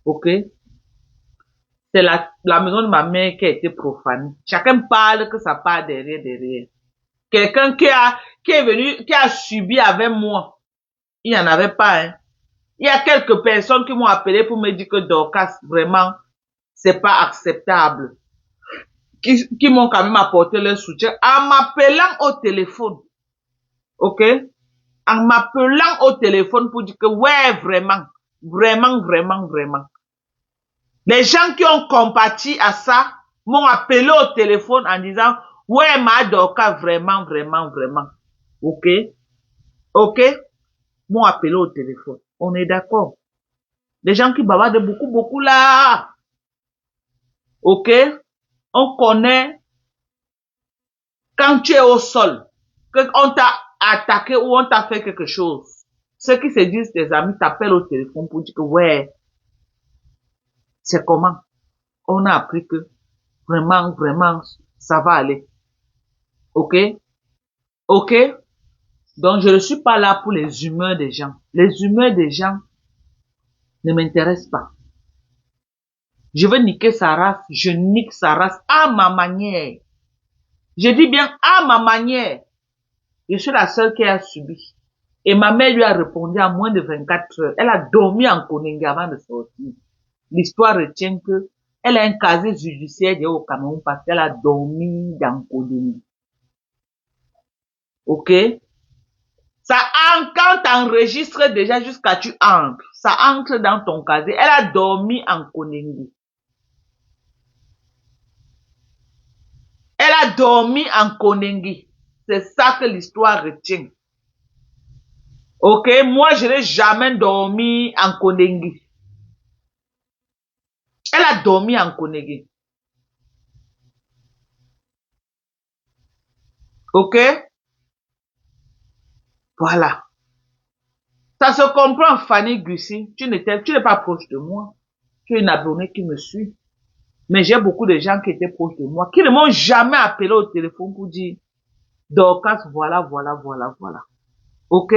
Ok? C'est la maison de ma mère qui a été profanée. Chacun parle que ça part derrière. Quelqu'un qui est venu, qui a subi avec moi. Il n'y en avait pas, hein. Il y a quelques personnes qui m'ont appelé pour me dire que Dorcas, vraiment, c'est pas acceptable. Qui m'ont quand même apporté leur soutien en m'appelant au téléphone. Ok? En m'appelant au téléphone pour dire que ouais, vraiment. Les gens qui ont compati à ça m'ont appelé au téléphone en disant ouais, ma Dorcas, vraiment. Ok? Ok? M'ont appelé au téléphone. On est d'accord. Les gens qui bavardent beaucoup là. Ok? On connaît quand tu es au sol, qu'on t'a attaqué ou on t'a fait quelque chose. Ceux qui se disent tes amis t'appellent au téléphone pour dire que ouais, c'est comment? On a appris que vraiment, ça va aller. Ok? Ok? Donc je ne suis pas là pour les humeurs des gens. Les humeurs des gens ne m'intéressent pas. Je veux niquer sa race, je nique sa race à ma manière. Je dis bien à ma manière. Je suis la seule qui a subi. Et ma mère lui a répondu en moins de 24 heures. Elle a dormi en Koningé avant de sortir. L'histoire retient que elle a un casier judiciaire au Cameroun parce qu'elle a dormi dans Koningé. Ok? Ça quand t'enregistres déjà jusqu'à tu entres. Ça entre dans ton casier. Elle a dormi en Koningé. Elle a dormi en Koningé. C'est ça que l'histoire retient. Ok, moi je n'ai jamais dormi en Koningé. Elle a dormi en Koningé. Ok? Voilà. Ça se comprend, Fanny Gussi. Tu n'es pas proche de moi. Tu es une abonnée qui me suit. Mais j'ai beaucoup de gens qui étaient proches de moi, qui ne m'ont jamais appelé au téléphone pour dire, Dorcas, voilà. Ok?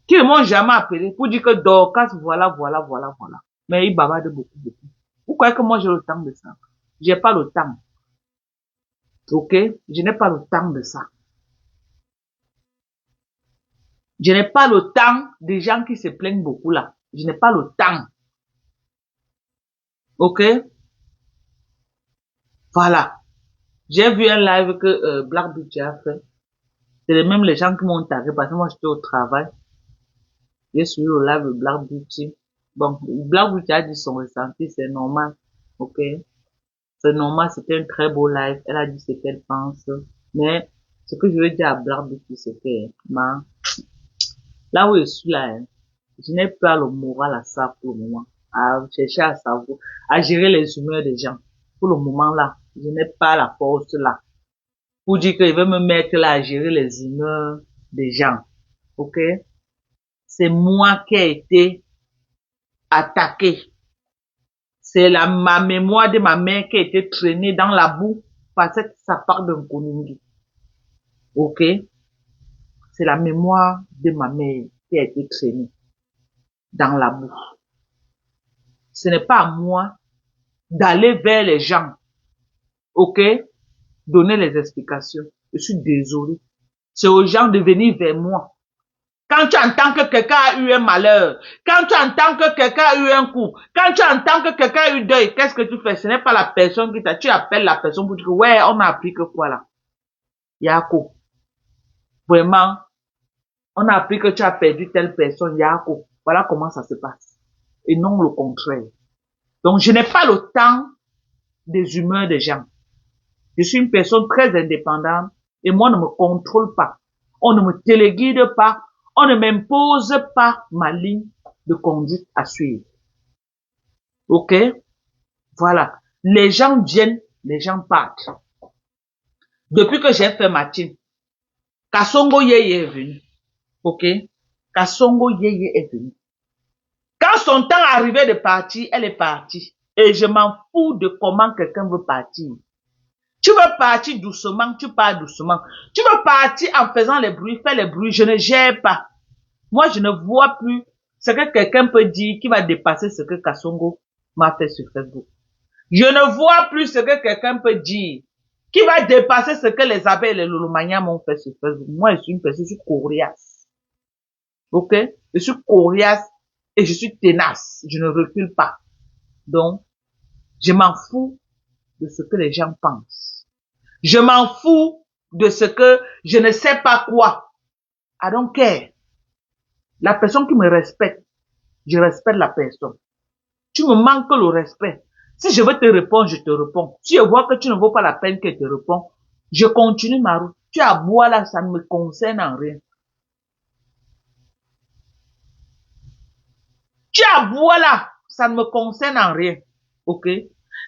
Qui ne m'ont jamais appelé pour dire que Dorcas, voilà. Mais ils bavardent beaucoup. Vous croyez que moi j'ai le temps de ça? J'ai pas le temps. Ok? Je n'ai pas le temps de ça. Je n'ai pas le temps des gens qui se plaignent beaucoup là. Je n'ai pas le temps. Ok? Voilà. J'ai vu un live que Black Beauty a fait. C'est même les gens qui m'ont tagué parce que moi j'étais au travail. J'ai suivi le live de Black Beauty. Bon, Black Beauty a dit son ressenti, c'est normal. Ok? C'est normal, c'était un très beau live. Elle a dit ce qu'elle pense. Mais ce que je veux dire à Black Beauty, c'est que là où je suis là, hein, je n'ai pas le moral à ça pour le moment. À chercher à savoir, à gérer les humeurs des gens. Pour le moment là, je n'ai pas la force là. Pour dire qu'il veut me mettre là à gérer les humeurs des gens. Ok? C'est moi qui ai été attaqué. C'est ma mémoire de ma mère qui a été traînée dans la boue parce que ça part d'un Konungi. Ok? C'est la mémoire de ma mère qui a été traînée dans la boue. Ce n'est pas à moi d'aller vers les gens. Ok? Donner les explications. Je suis désolé. C'est aux gens de venir vers moi. Quand tu entends que quelqu'un a eu un malheur, quand tu entends que quelqu'un a eu un coup, quand tu entends que quelqu'un a eu deuil, qu'est-ce que tu fais? Ce n'est pas la personne qui t'a, tu appelles la personne pour dire que ouais, on a appris que quoi là? Yako. Vraiment, on a appris que tu as perdu telle personne, Yako. Voilà comment ça se passe. Et non le contraire. Donc je n'ai pas le temps des humeurs des gens. Je suis une personne très indépendante et moi on ne me contrôle pas. On ne me téléguide pas. On ne m'impose pas ma ligne de conduite à suivre. Ok? Voilà. Les gens viennent, les gens partent. Depuis que j'ai fait ma team, Kasongo Yeye est venu. Ok? Kasongo Yeye est venu. Quand son temps arrivait de partir, elle est partie. Et je m'en fous de comment quelqu'un veut partir. Tu veux partir doucement, tu pars doucement. Tu veux partir en faisant les bruits, fais les bruits, je ne gère pas. Moi, je ne vois plus ce que quelqu'un peut dire qui va dépasser ce que Kasongo m'a fait sur Facebook. Je ne vois plus ce que quelqu'un peut dire qui va dépasser ce que les abeilles et les lolomanias m'ont fait sur Facebook. Moi, je suis une personne, je suis coriace. Ok? Je suis coriace et je suis tenace. Je ne recule pas. Donc, je m'en fous de ce que les gens pensent. Je m'en fous de ce que je ne sais pas quoi. I don't care. La personne qui me respecte, je respecte la personne. Tu me manques le respect. Si je veux te répondre, je te réponds. Si je vois que tu ne vaux pas la peine que je te réponds, je continue ma route. Tu as beau là, ça ne me concerne en rien. Tu as beau là, ça ne me concerne en rien. Ok?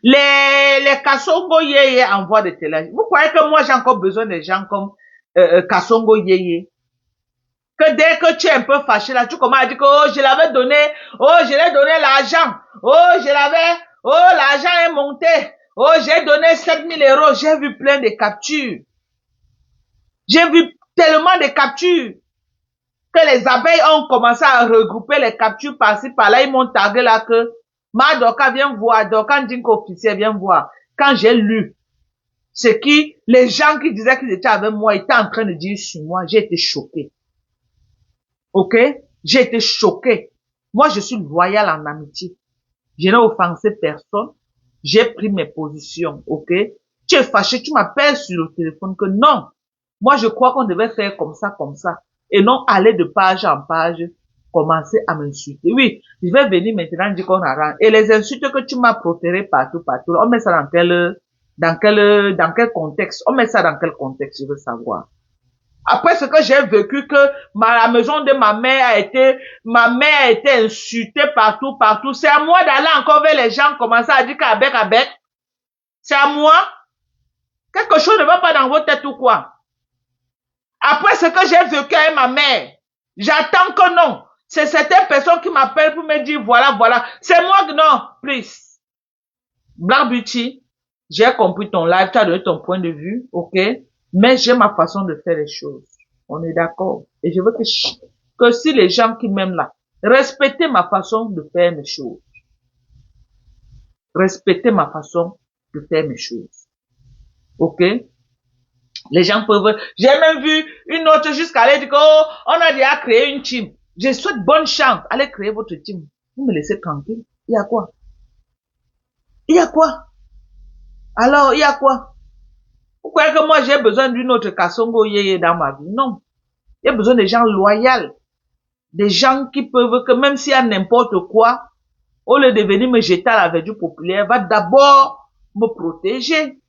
Les Kasongo Yeye envoient des télé. Vous croyez que moi j'ai encore besoin des gens comme Kasongo Yeye? Que dès que tu es un peu fâché là, tu commences à dire que oh, je l'avais donné, oh, je l'ai donné l'argent, oh, je l'avais, oh, l'argent est monté, oh, j'ai donné 7 000 euros, j'ai vu plein de captures. J'ai vu tellement de captures que les abeilles ont commencé à regrouper les captures par-ci, par-là, ils m'ont tagué là que Madoka viens voir, Doka Ndinko officiel viens voir. Quand j'ai lu ce qui, les gens qui disaient qu'ils étaient avec moi étaient en train de dire sur moi, j'ai été choqué. Ok? J'ai été choqué. Moi, je suis loyal en amitié. Je n'ai offensé personne. J'ai pris mes positions. Ok? Tu es fâché, tu m'appelles sur le téléphone que non. Moi, je crois qu'on devait faire comme ça, comme ça. Et non aller de page en page, commencer à m'insulter. Oui, je vais venir maintenant dire qu'on arrange. Et les insultes que tu m'as proférées partout, partout, on met ça dans quel contexte? On met ça dans quel contexte, je veux savoir. Après ce que j'ai vécu, que la maison de ma mère a été insultée partout, partout. C'est à moi d'aller encore vers les gens, commencer à dire qu'avec. C'est à moi. Quelque chose ne va pas dans votre tête ou quoi? Après ce que j'ai vécu avec ma mère, j'attends que non. C'est certaines personnes qui m'appellent pour me dire voilà, voilà. C'est moi que non, please. Black Beauty, j'ai compris ton live, tu as donné ton point de vue, ok? Mais j'ai ma façon de faire les choses. On est d'accord. Et je veux que si les gens qui m'aiment là, respectez ma façon de faire mes choses. Respectez ma façon de faire mes choses. Ok? Les gens peuvent... J'ai même vu une autre jusqu'à aller dire que, oh, on a déjà créé une team. Je souhaite bonne chance. Allez créer votre team. Vous me laissez tranquille. Il y a quoi? Il y a quoi? Alors, il y a quoi? Vous croyez que moi j'ai besoin d'une autre Kasongo Yeye dans ma vie? Non. J'ai besoin de gens loyaux. Des gens qui peuvent, que même s'il y a n'importe quoi, au lieu de venir me jeter à la verdure populaire, va d'abord me protéger.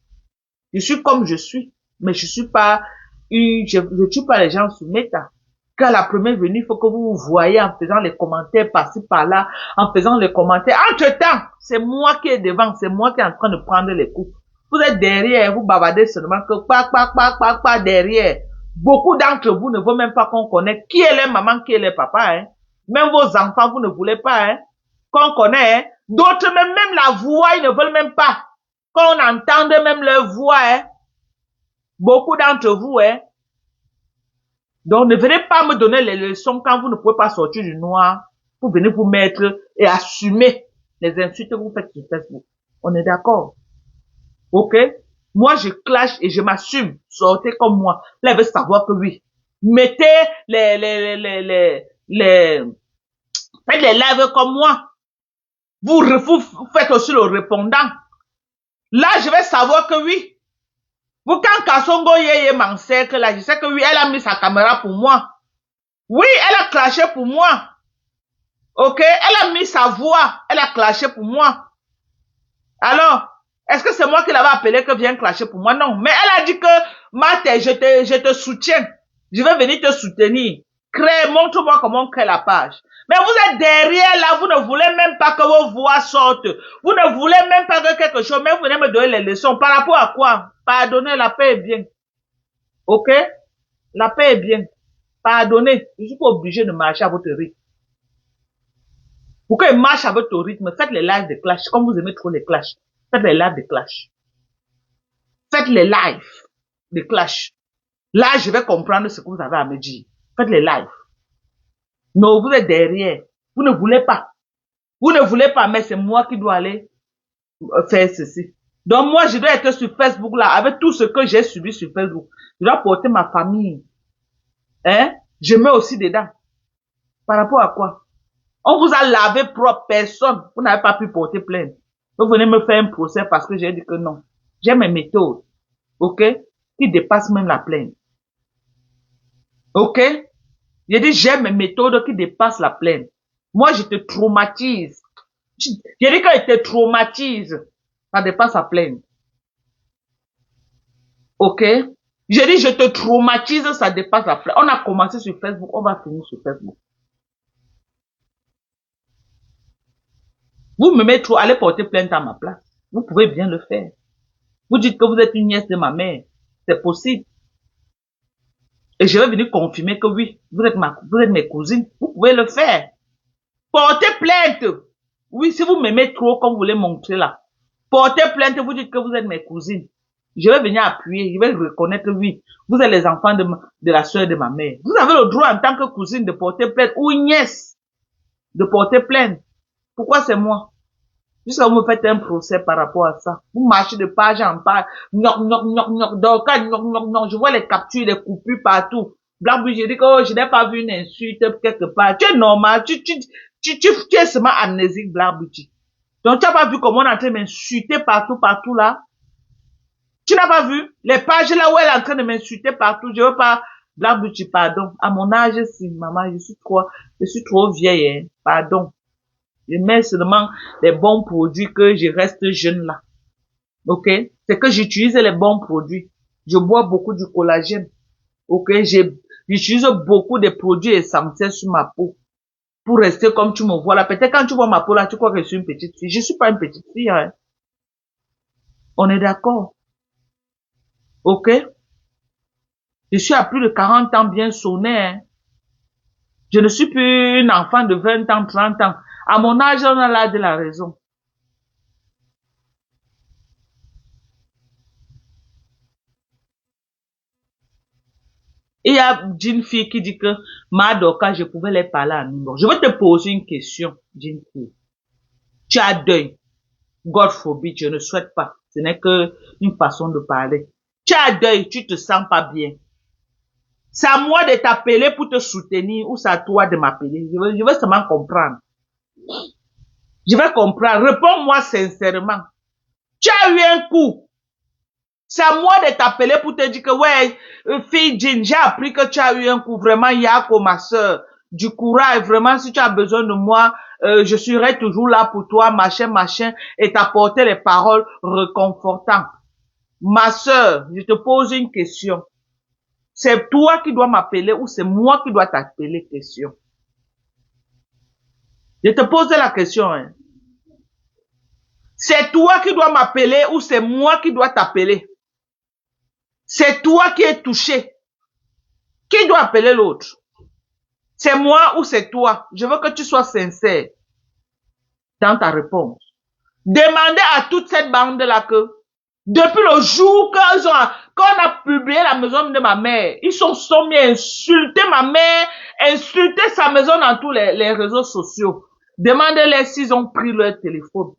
Je suis comme je suis, mais je suis pas tue pas les gens sur Meta. Qu'à la première venue, il faut que vous vous voyez en faisant les commentaires par-ci par-là, en faisant les commentaires. Entre-temps, c'est moi qui est devant, c'est moi qui est en train de prendre les coups. Vous êtes derrière, vous bavardez seulement que pas derrière. Beaucoup d'entre vous ne veulent même pas qu'on connaisse qui est les mamans, qui est les papas, hein. Même vos enfants, vous ne voulez pas, hein, qu'on connaisse, hein. D'autres même la voix, ils ne veulent même pas qu'on entende même leur voix, hein. Beaucoup d'entre vous, hein. Donc, ne venez pas me donner les leçons quand vous ne pouvez pas sortir du noir. Vous venez vous mettre et assumer les insultes que vous faites sur Facebook. On est d'accord? Ok? Moi, je clash et je m'assume. Sortez comme moi. Là, elle veut savoir que oui. Mettez faites les lives comme moi. Vous faites aussi le répondant. Là, je vais savoir que oui. Vous, quand Kasongo Yeye m'encercle là, je sais que oui, elle a mis sa caméra pour moi. Oui, elle a clashé pour moi. Ok? Elle a mis sa voix. Elle a clashé pour moi. Alors, est-ce que c'est moi qui l'avais appelé que viens clasher pour moi? Non. Mais elle a dit que, Mate, je te soutiens. Je vais venir te soutenir. Montre-moi comment on crée la page. Mais vous êtes derrière là, vous ne voulez même pas que vos voix sortent. Vous ne voulez même pas que quelque chose, mais vous venez me donner les leçons. Par rapport à quoi? Pardonnez, la paix est bien. Ok? La paix est bien. Pardonnez. Je suis pas obligé de marcher à votre rythme. Pourquoi il marche à votre rythme? Faites les lives de clash. Comme vous aimez trop les clashs. Faites les lives de clash. Faites les lives de clash. Là, je vais comprendre ce que vous avez à me dire. Faites les lives. Non, vous êtes derrière. Vous ne voulez pas. Vous ne voulez pas, mais c'est moi qui dois aller faire ceci. Donc moi, je dois être sur Facebook là, avec tout ce que j'ai subi sur Facebook. Je dois porter ma famille. Hein? Je mets aussi dedans. Par rapport à quoi? On vous a lavé propre, personne. Vous n'avez pas pu porter plainte. Vous venez me faire un procès parce que j'ai dit que non. J'ai mes méthodes. Ok? Qui dépassent même la plainte. Ok? J'ai dit j'ai mes méthodes qui dépassent la plainte. Moi, je te traumatise. J'ai dit que je te traumatise. Ça dépasse la plainte. Ok? J'ai dit je te traumatise, ça dépasse la plainte. On a commencé sur Facebook, on va finir sur Facebook. Vous me mettez trop, allez porter plainte à ma place. Vous pouvez bien le faire. Vous dites que vous êtes une nièce de ma mère. C'est possible. Et je vais venir confirmer que oui, vous êtes mes cousines. Vous pouvez le faire. Portez plainte. Oui, si vous m'aimez trop, comme vous voulez montrer là. Portez plainte, vous dites que vous êtes mes cousines. Je vais venir appuyer, je vais reconnaître que oui, vous êtes les enfants de la soeur de ma mère. Vous avez le droit en tant que cousine de porter plainte ou nièce de porter plainte. Pourquoi c'est moi? Jusqu'à vous me faites un procès par rapport à ça. Vous marchez de page en page. Je vois les captures, les coupures partout. Black je dis que oh, je n'ai pas vu une insulte quelque part. Tu es normal. Tu es seulement amnésique, Black Beauty. Donc, tu n'as pas vu comment on est en train de m'insulter partout là. Tu n'as pas vu les pages là où elle est en train de m'insulter partout. Je veux pas, Black Beauty, pardon. À mon âge, si, maman, je suis trop vieille, hein. Pardon. Je mets seulement les bons produits que je reste jeune là. Ok? C'est que j'utilise les bons produits. Je bois beaucoup du collagène. Ok? J'utilise beaucoup de produits essentiels sur ma peau. Pour rester comme tu me vois là. Peut-être quand tu vois ma peau là, tu crois que je suis une petite fille. Je suis pas une petite fille, hein. On est d'accord? Ok? Je suis à plus de 40 ans bien sonné, hein. Je ne suis plus une enfant de 20 ans, 30 ans. À mon âge, on a l'âge de la raison. Il y a une fille qui dit que Madoka, je pouvais les parler à nous. Je vais te poser une question, d'une fille. Tu as deuil. God forbid, je ne souhaite pas. Ce n'est que une façon de parler. Tu as deuil, tu te sens pas bien. C'est à moi de t'appeler pour te soutenir ou c'est à toi de m'appeler. Je veux seulement comprendre. Je vais comprendre. Réponds-moi sincèrement. Tu as eu un coup. C'est à moi de t'appeler pour te dire que, ouais, fille Jean, j'ai appris que tu as eu un coup. Vraiment, Yako, ma soeur. Du courage. Vraiment, si tu as besoin de moi, je serai toujours là pour toi, machin, et t'apporter les paroles réconfortantes. Ma soeur, je te pose une question. C'est toi qui dois m'appeler ou c'est moi qui dois t'appeler question? Je te pose la question, hein. C'est toi qui dois m'appeler ou c'est moi qui dois t'appeler? C'est toi qui es touché. Qui doit appeler l'autre? C'est moi ou c'est toi? Je veux que tu sois sincère dans ta réponse. Demandez à toute cette bande-là que, depuis le jour quand on a publié la maison de ma mère, ils sont mis à insulter ma mère, insulter sa maison dans tous les réseaux sociaux. Demandez-les s'ils ont pris leur téléphone.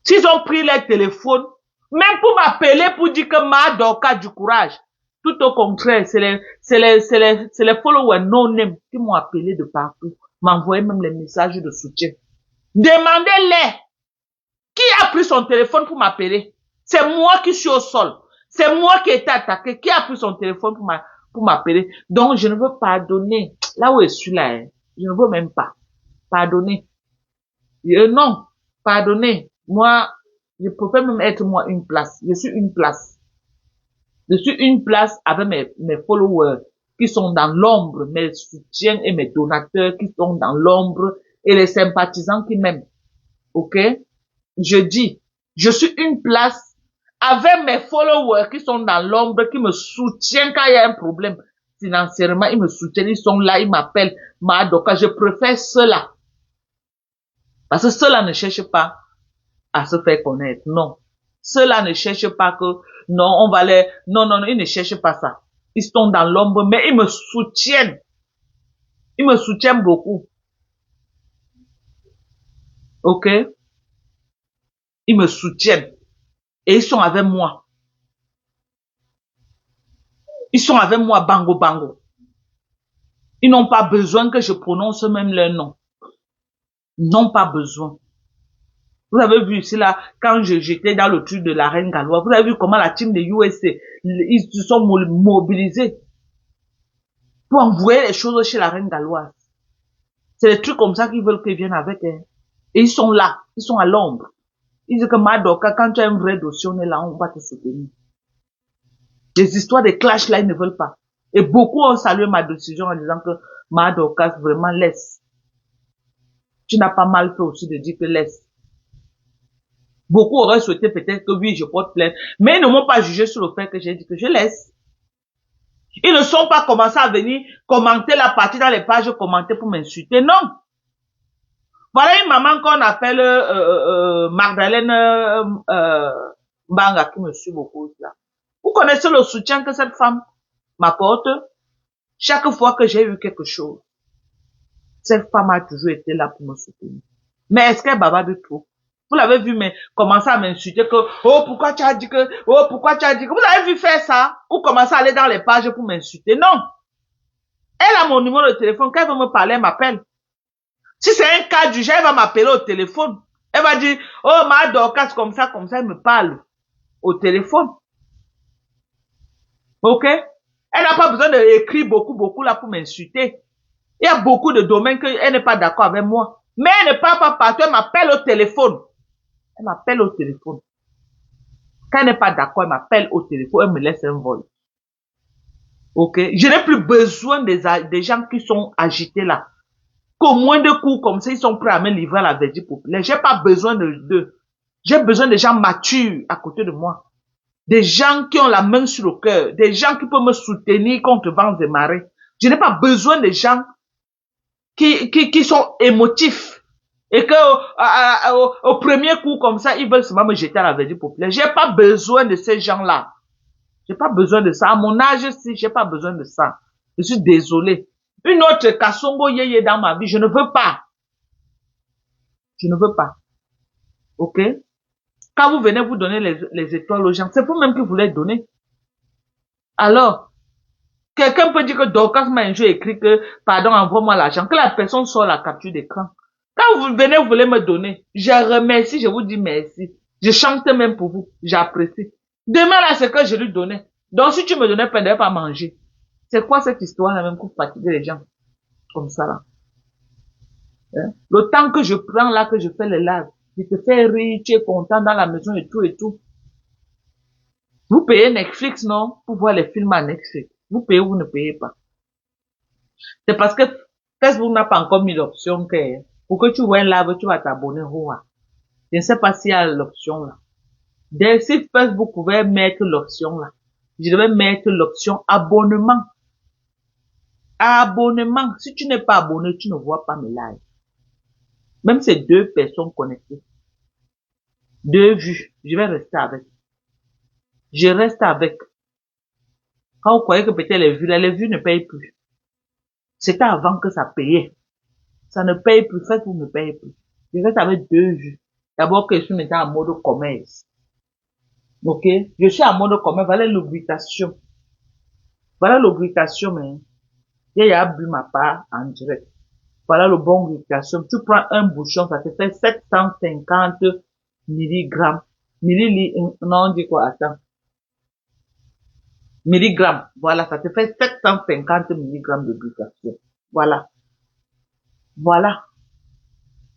S'ils ont pris leur téléphone, même pour m'appeler pour dire que ma Dorcas du courage. Tout au contraire, c'est les followers non-name qui m'ont appelé de partout, m'envoyaient même les messages de soutien. Demandez-les. Qui a pris son téléphone pour m'appeler? C'est moi qui suis au sol. C'est moi qui ai été attaqué. Qui a pris son téléphone pour m'appeler? Donc, je ne veux pardonner. Là où je suis là, hein, je ne veux même pas pardonner. Non, pardonner. Moi, je préfère même être moi une place. Je suis une place. Je suis une place avec mes followers qui sont dans l'ombre, mes soutiens et mes donateurs qui sont dans l'ombre et les sympathisants qui m'aiment. Ok? Je dis, je suis une place avec mes followers qui sont dans l'ombre, qui me soutiennent quand il y a un problème financièrement, ils me soutiennent, ils sont là, ils m'appellent, Madoka, je préfère cela. Parce que cela ne cherche pas à se faire connaître, non. Cela ne cherche pas que, non, non, ils ne cherchent pas ça. Ils sont dans l'ombre, mais ils me soutiennent. Ils me soutiennent beaucoup. Ok? Ils me soutiennent. Et ils sont avec moi. Ils sont avec moi, bango, bango. Ils n'ont pas besoin que je prononce même leur nom. Ils n'ont pas besoin. Vous avez vu ici là, quand j'étais dans le truc de la reine galloise, vous avez vu comment la team de USA, ils se sont mobilisés pour envoyer les choses chez la reine galloise. C'est des trucs comme ça qu'ils veulent qu'ils viennent avec. Hein. Et ils sont là, ils sont à l'ombre. Ils disent que Madoka, quand tu as un vrai dossier, on est là, on va te soutenir. Les histoires de clash là, ils ne veulent pas. Et beaucoup ont salué ma décision en disant que Madoka, vraiment laisse. Tu n'as pas mal fait aussi de dire que laisse. Beaucoup auraient souhaité peut-être que oui, je porte plainte. Mais ils ne m'ont pas jugé sur le fait que j'ai dit que je laisse. Ils ne sont pas commencés à venir commenter la partie dans les pages commenter pour m'insulter. Non. Voilà une maman qu'on appelle Magdalene Banga qui me suit beaucoup là. Vous connaissez le soutien que cette femme m'apporte? Chaque fois que j'ai eu quelque chose, cette femme a toujours été là pour me soutenir. Mais est-ce qu'elle bavarde trop? Vous l'avez vu, mais commencer à m'insulter que, oh, pourquoi tu as dit que, oh, pourquoi tu as dit que, vous avez vu faire ça? Ou commencer à aller dans les pages pour m'insulter? Non. Elle a mon numéro de téléphone. Quand elle veut me parler, elle m'appelle. Si c'est un cas du genre, elle va m'appeler au téléphone. Elle va dire, oh, ma Dorcas, comme ça, elle me parle au téléphone. Ok? Elle n'a pas besoin d'écrire beaucoup là pour m'insulter. Il y a beaucoup de domaines qu'elle n'est pas d'accord avec moi. Mais elle ne parle pas partout, elle m'appelle au téléphone. Elle m'appelle au téléphone. Quand elle n'est pas d'accord, elle m'appelle au téléphone, elle me laisse un vol. Ok? Je n'ai plus besoin des gens qui sont agités là. Qu'au moins de coups comme ça, ils sont prêts à me livrer à la verdure populaire. J'ai pas besoin d'eux. J'ai besoin de gens matures à côté de moi. Des gens qui ont la main sur le cœur. Des gens qui peuvent me soutenir contre vents et marées. Je n'ai pas besoin de gens qui sont émotifs. Et que au premier coup comme ça, ils veulent seulement me jeter à la verdure populaire. J'ai pas besoin de ces gens-là. J'ai pas besoin de ça. À mon âge, si, j'ai pas besoin de ça. Je suis désolé. Une autre Kasongo Yeye dans ma vie, je ne veux pas. Je ne veux pas. Ok? Quand vous venez vous donner les étoiles aux gens, c'est vous-même qui vous les donnez. Alors, quelqu'un peut dire que Dorcas m'a un jour écrit que, pardon, envoie-moi l'argent, que la personne sort la capture d'écran. Quand vous venez, vous voulez me donner, je remercie, je vous dis merci. Je chante même pour vous, j'apprécie. Demain, là, c'est que je lui donnais. Donc, si tu me donnais pas, pas manger. C'est quoi cette histoire-là, même pour fatiguer les gens? Comme ça, là. Hein? Le temps que je prends là, que je fais les lives, je te fais rire, tu es content dans la maison et tout et tout. Vous payez Netflix, non? Pour voir les films à Netflix. Vous payez ou vous ne payez pas. C'est parce que Facebook n'a pas encore mis l'option que, pour que tu vois un live, tu vas t'abonner. Je ne sais pas s'il y a l'option là. Dès si Facebook pouvait mettre l'option là, je devais mettre l'option abonnement. Abonnement. Si tu n'es pas abonné, tu ne vois pas mes lives. Même ces deux personnes connectées. Deux vues. Je vais rester avec. Je reste avec. Quand vous croyez que peut-être les vues, là, les vues ne payent plus. C'était avant que ça payait. Ça ne paye plus. Facebook ne paye plus. Je reste avec deux vues. D'abord que je suis maintenant en mode commerce. Ok? Je suis en mode commerce. Voilà l'augmentation. Voilà l'augmentation, mais il a bu ma part en direct. Voilà le bon glutation. Tu prends un bouchon, ça te fait 750 milligrammes. Non, on dit quoi? Attends. Milligrammes. Voilà, ça te fait 750 milligrammes de glutation. Voilà. Voilà.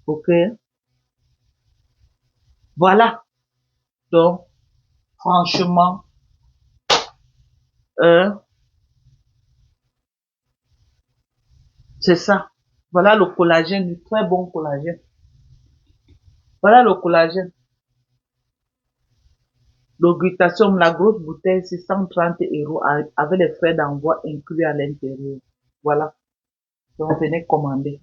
Ok. Voilà. Donc, franchement, euh, c'est ça. Voilà le collagène, du très bon collagène. Voilà le collagène. L'augmentation, la grosse bouteille, c'est 130 € avec les frais d'envoi inclus à l'intérieur. Voilà. Donc, venez commander.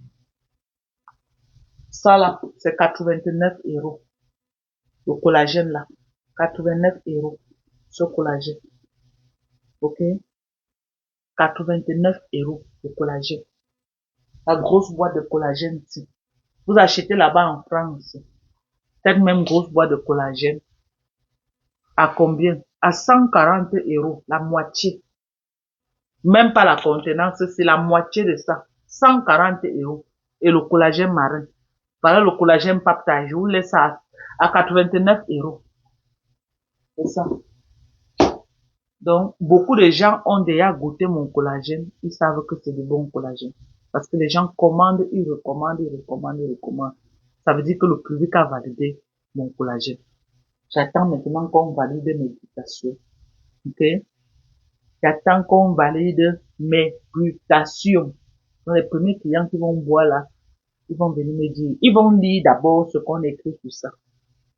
Ça là, c'est 89 €. Le collagène là. 89 €. Ce collagène. Ok? 89 € le collagène. La grosse boîte de collagène ici. Vous achetez là-bas en France. Cette même grosse boîte de collagène. À combien? À 140 €. La moitié. Même pas la contenance, c'est la moitié de ça. 140 €. Et le collagène marin. Voilà le collagène peptide. Je vous laisse ça à 89 €. C'est ça. Donc, beaucoup de gens ont déjà goûté mon collagène. Ils savent que c'est du bon collagène. Parce que les gens commandent, ils recommandent, ils recommandent, ils recommandent. Ça veut dire que le public a validé mon collagène. J'attends maintenant qu'on valide mes glutations. Ok? J'attends qu'on valide mes glutations. Donc, les premiers clients qui vont boire là, ils vont venir me dire, ils vont lire d'abord ce qu'on écrit sur ça.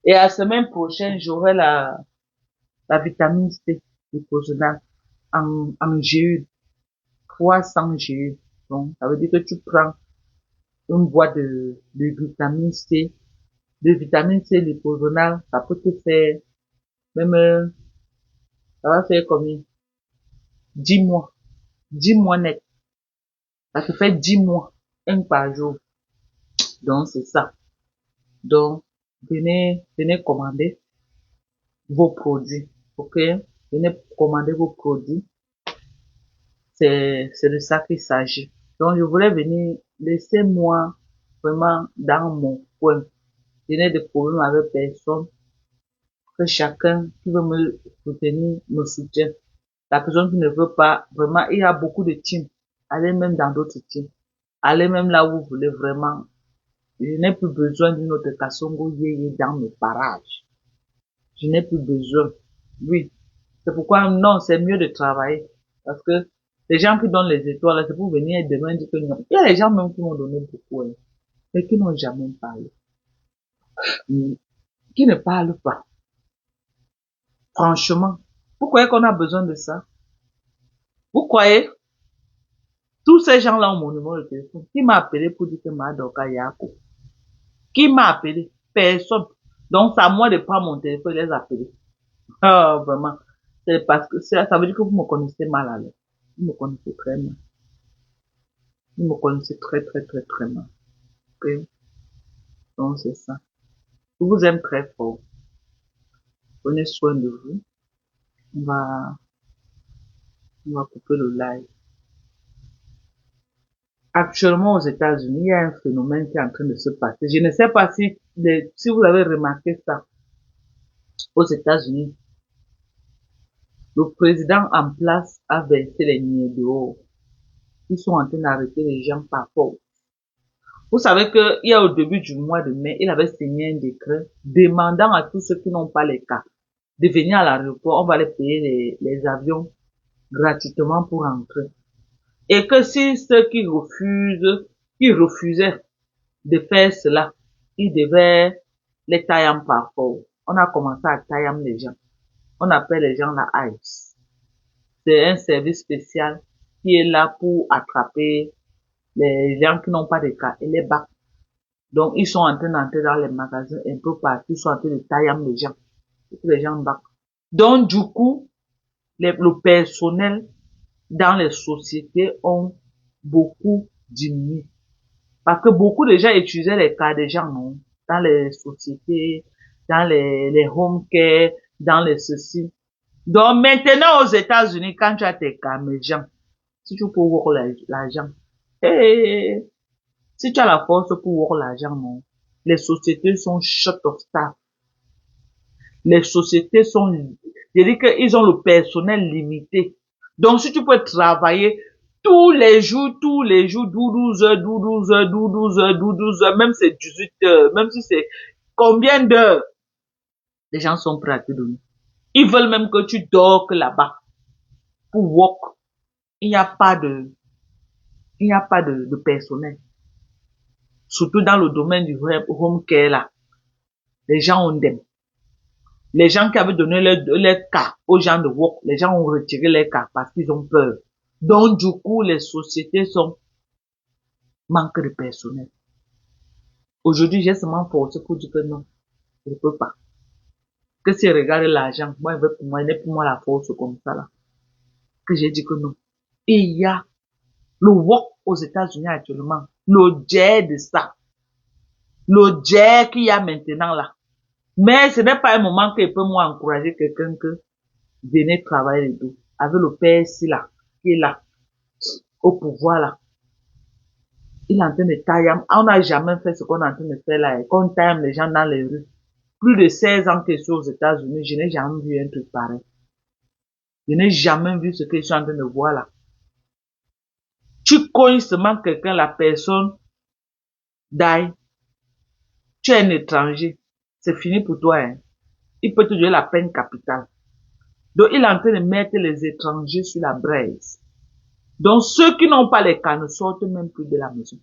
Et la semaine prochaine, j'aurai la vitamine C, liposonale, en GU, 300 GU. Donc, ça veut dire que tu prends une boîte de vitamine C, de vitamine C liposonale, ça peut te faire, même, ça va faire combien? 10 mois. 10 mois net. Ça te fait 10 mois. Un par jour. Donc, c'est ça. Donc, venez commander vos produits. Ok? Venez commander vos produits. C'est de ça qu'il s'agit. Donc, je voulais venir, laissez-moi vraiment dans mon coin. Je n'ai de problème avec personne. Que chacun qui veut me soutenir, me soutient. La personne qui ne veut pas, vraiment, il y a beaucoup de teams. Allez même dans d'autres teams. Allez même là où vous voulez vraiment. Je n'ai plus besoin d'une autre Kasongo Yeye dans mes parages. Je n'ai plus besoin. Oui. C'est pourquoi, non, c'est mieux de travailler. Parce que les gens qui donnent les étoiles, c'est pour venir demain dire que non. Il y a les gens même qui m'ont donné beaucoup, hein, mais qui n'ont jamais parlé. Qui ne parlent pas. Franchement. Vous croyez qu'on a besoin de ça? Vous croyez? Tous ces gens-là ont mon numéro de téléphone. Qui m'a appelé pour dire que Madoka Yako? Qui m'a appelé? Personne. Donc, c'est à moi de prendre mon téléphone et les appeler. Ah, vraiment. C'est parce que ça veut dire que vous me connaissez mal alors. Vous me connaissez très mal. Vous me connaissez très, très, très, très mal. Ok? Donc, c'est ça. Je vous aime très fort. Prenez soin de vous. On va, on va couper le live. Actuellement, aux États-Unis, il y a un phénomène qui est en train de se passer. Je ne sais pas si vous avez remarqué ça aux États-Unis. Le président en place a versé les niais dehors. Ils sont en train d'arrêter les gens par force. Vous savez qu'il y a au début du mois de mai, il avait signé un décret demandant à tous ceux qui n'ont pas les cas de venir à l'aéroport. On va les payer les avions gratuitement pour entrer. Et que si ceux qui refusaient de faire cela, ils devaient les tailler par force. On a commencé à tailler les gens. On appelle les gens la ICE. C'est un service spécial qui est là pour attraper les gens qui n'ont pas de cas et les battre. Donc, ils sont en train d'entrer dans les magasins un peu partout, ils sont en train de tailler les gens. Et que les gens battent. Donc, du coup, le personnel dans les sociétés ont beaucoup diminué. Parce que beaucoup de gens utilisaient les cas des gens, non? Dans les sociétés, dans les home care, dans les ceci. Donc, maintenant, aux États-Unis, quand tu as tes cas, mes gens, si tu peux voir l'argent, et si tu as la force pour voir l'argent, non? Les sociétés sont short of staff. Les sociétés sont, je dis qu'ils ont le personnel limité. Donc, si tu peux travailler tous les jours, 12 heures, 12 heures, 12 heures, 12 heures, même c'est 18 heures, même si c'est combien d'heures, les gens sont prêts à te donner. Ils veulent même que tu dors là-bas pour work. Il n'y a pas de personnel. Surtout dans le domaine du home care là. Les gens ont des. Les gens qui avaient donné leur cas aux gens de work, les gens ont retiré les cas parce qu'ils ont peur. Donc, du coup, les sociétés sont manque de personnel. Aujourd'hui, j'ai seulement forcé pour dire que non, je ne peux pas. Que si je regarde l'argent, moi, il n'est pour moi la force comme ça là. Que j'ai dit que non. Et il y a le work aux États-Unis actuellement, le jet de ça, le jet qu'il y a maintenant là. Mais ce n'est pas un moment que peut moi encourager quelqu'un que venez travailler les deux. Avec le père ici là, qui est là, au pouvoir là. Il est en train de tailler. On n'a jamais fait ce qu'on est en train de faire là. Qu'on taille les gens dans les rues. Plus de 16 ans que je suis aux États-Unis, je n'ai jamais vu un truc pareil. Je n'ai jamais vu ce que je suis en train de voir là. Tu cognes seulement quelqu'un, la personne d'aille. Tu es un étranger. C'est fini pour toi, hein. Il peut te donner la peine capitale. Donc, il est en train de mettre les étrangers sur la braise. Donc, ceux qui n'ont pas les cas ne sortent même plus de la maison.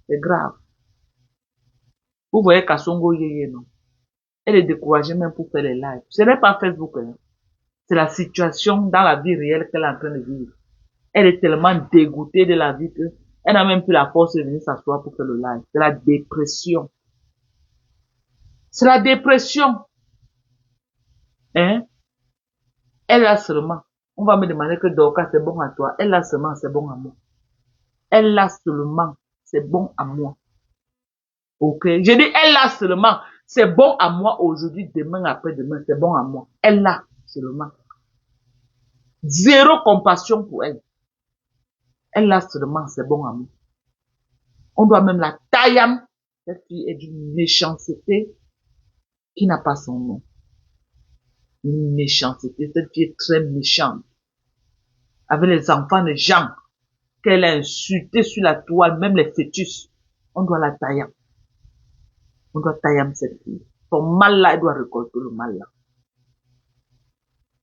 C'est grave. Vous voyez Kasongo Yeye, non? Elle est découragée même pour faire les lives. Ce n'est pas Facebook, hein. C'est la situation dans la vie réelle qu'elle est en train de vivre. Elle est tellement dégoûtée de la vie qu'elle n'a même plus la force de venir s'asseoir pour faire le live. C'est la dépression. C'est la dépression. Hein? Elle a seulement. On va me demander que Dorcas, c'est bon à toi. Elle a seulement, c'est bon à moi. Elle a seulement, c'est bon à moi. Ok? Je dis, elle a seulement, c'est bon à moi aujourd'hui, demain, après-demain, c'est bon à moi. Elle a seulement. Zéro compassion pour elle. Elle a seulement, c'est bon à moi. On doit même la tailler. Cette fille est d'une méchanceté qui n'a pas son nom. Une méchanceté. Cette fille est très méchante. Avec les enfants de gens qu'elle a insultés sur la toile, même les fœtus. On doit la tailler. On doit tailler cette fille. Son mal là, elle doit récolter le mal là.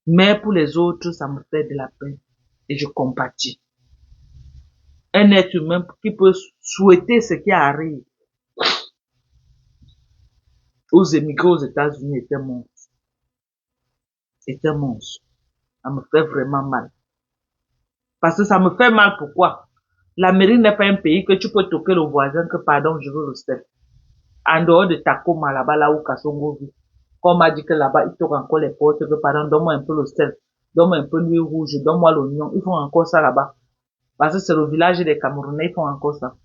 Mais pour les autres, ça me fait de la peine. Et je compatis. Un être humain qui peut souhaiter ce qui arrive aux émigrés aux États-Unis est un monstre. C'est un monstre. Ça me fait vraiment mal. Parce que ça me fait mal, pourquoi? L'Amérique n'est pas un pays que tu peux toquer le voisin que pardon, je veux le sel. En dehors de Tacoma, là-bas, là où Kasongo vit. Comme on m'a dit que là-bas, ils toquent encore les portes que pardon, donne-moi un peu le sel. Donne-moi un peu l'huile rouge, donne-moi l'oignon. Ils font encore ça là-bas. Parce que c'est le village des Camerounais, ils font encore ça.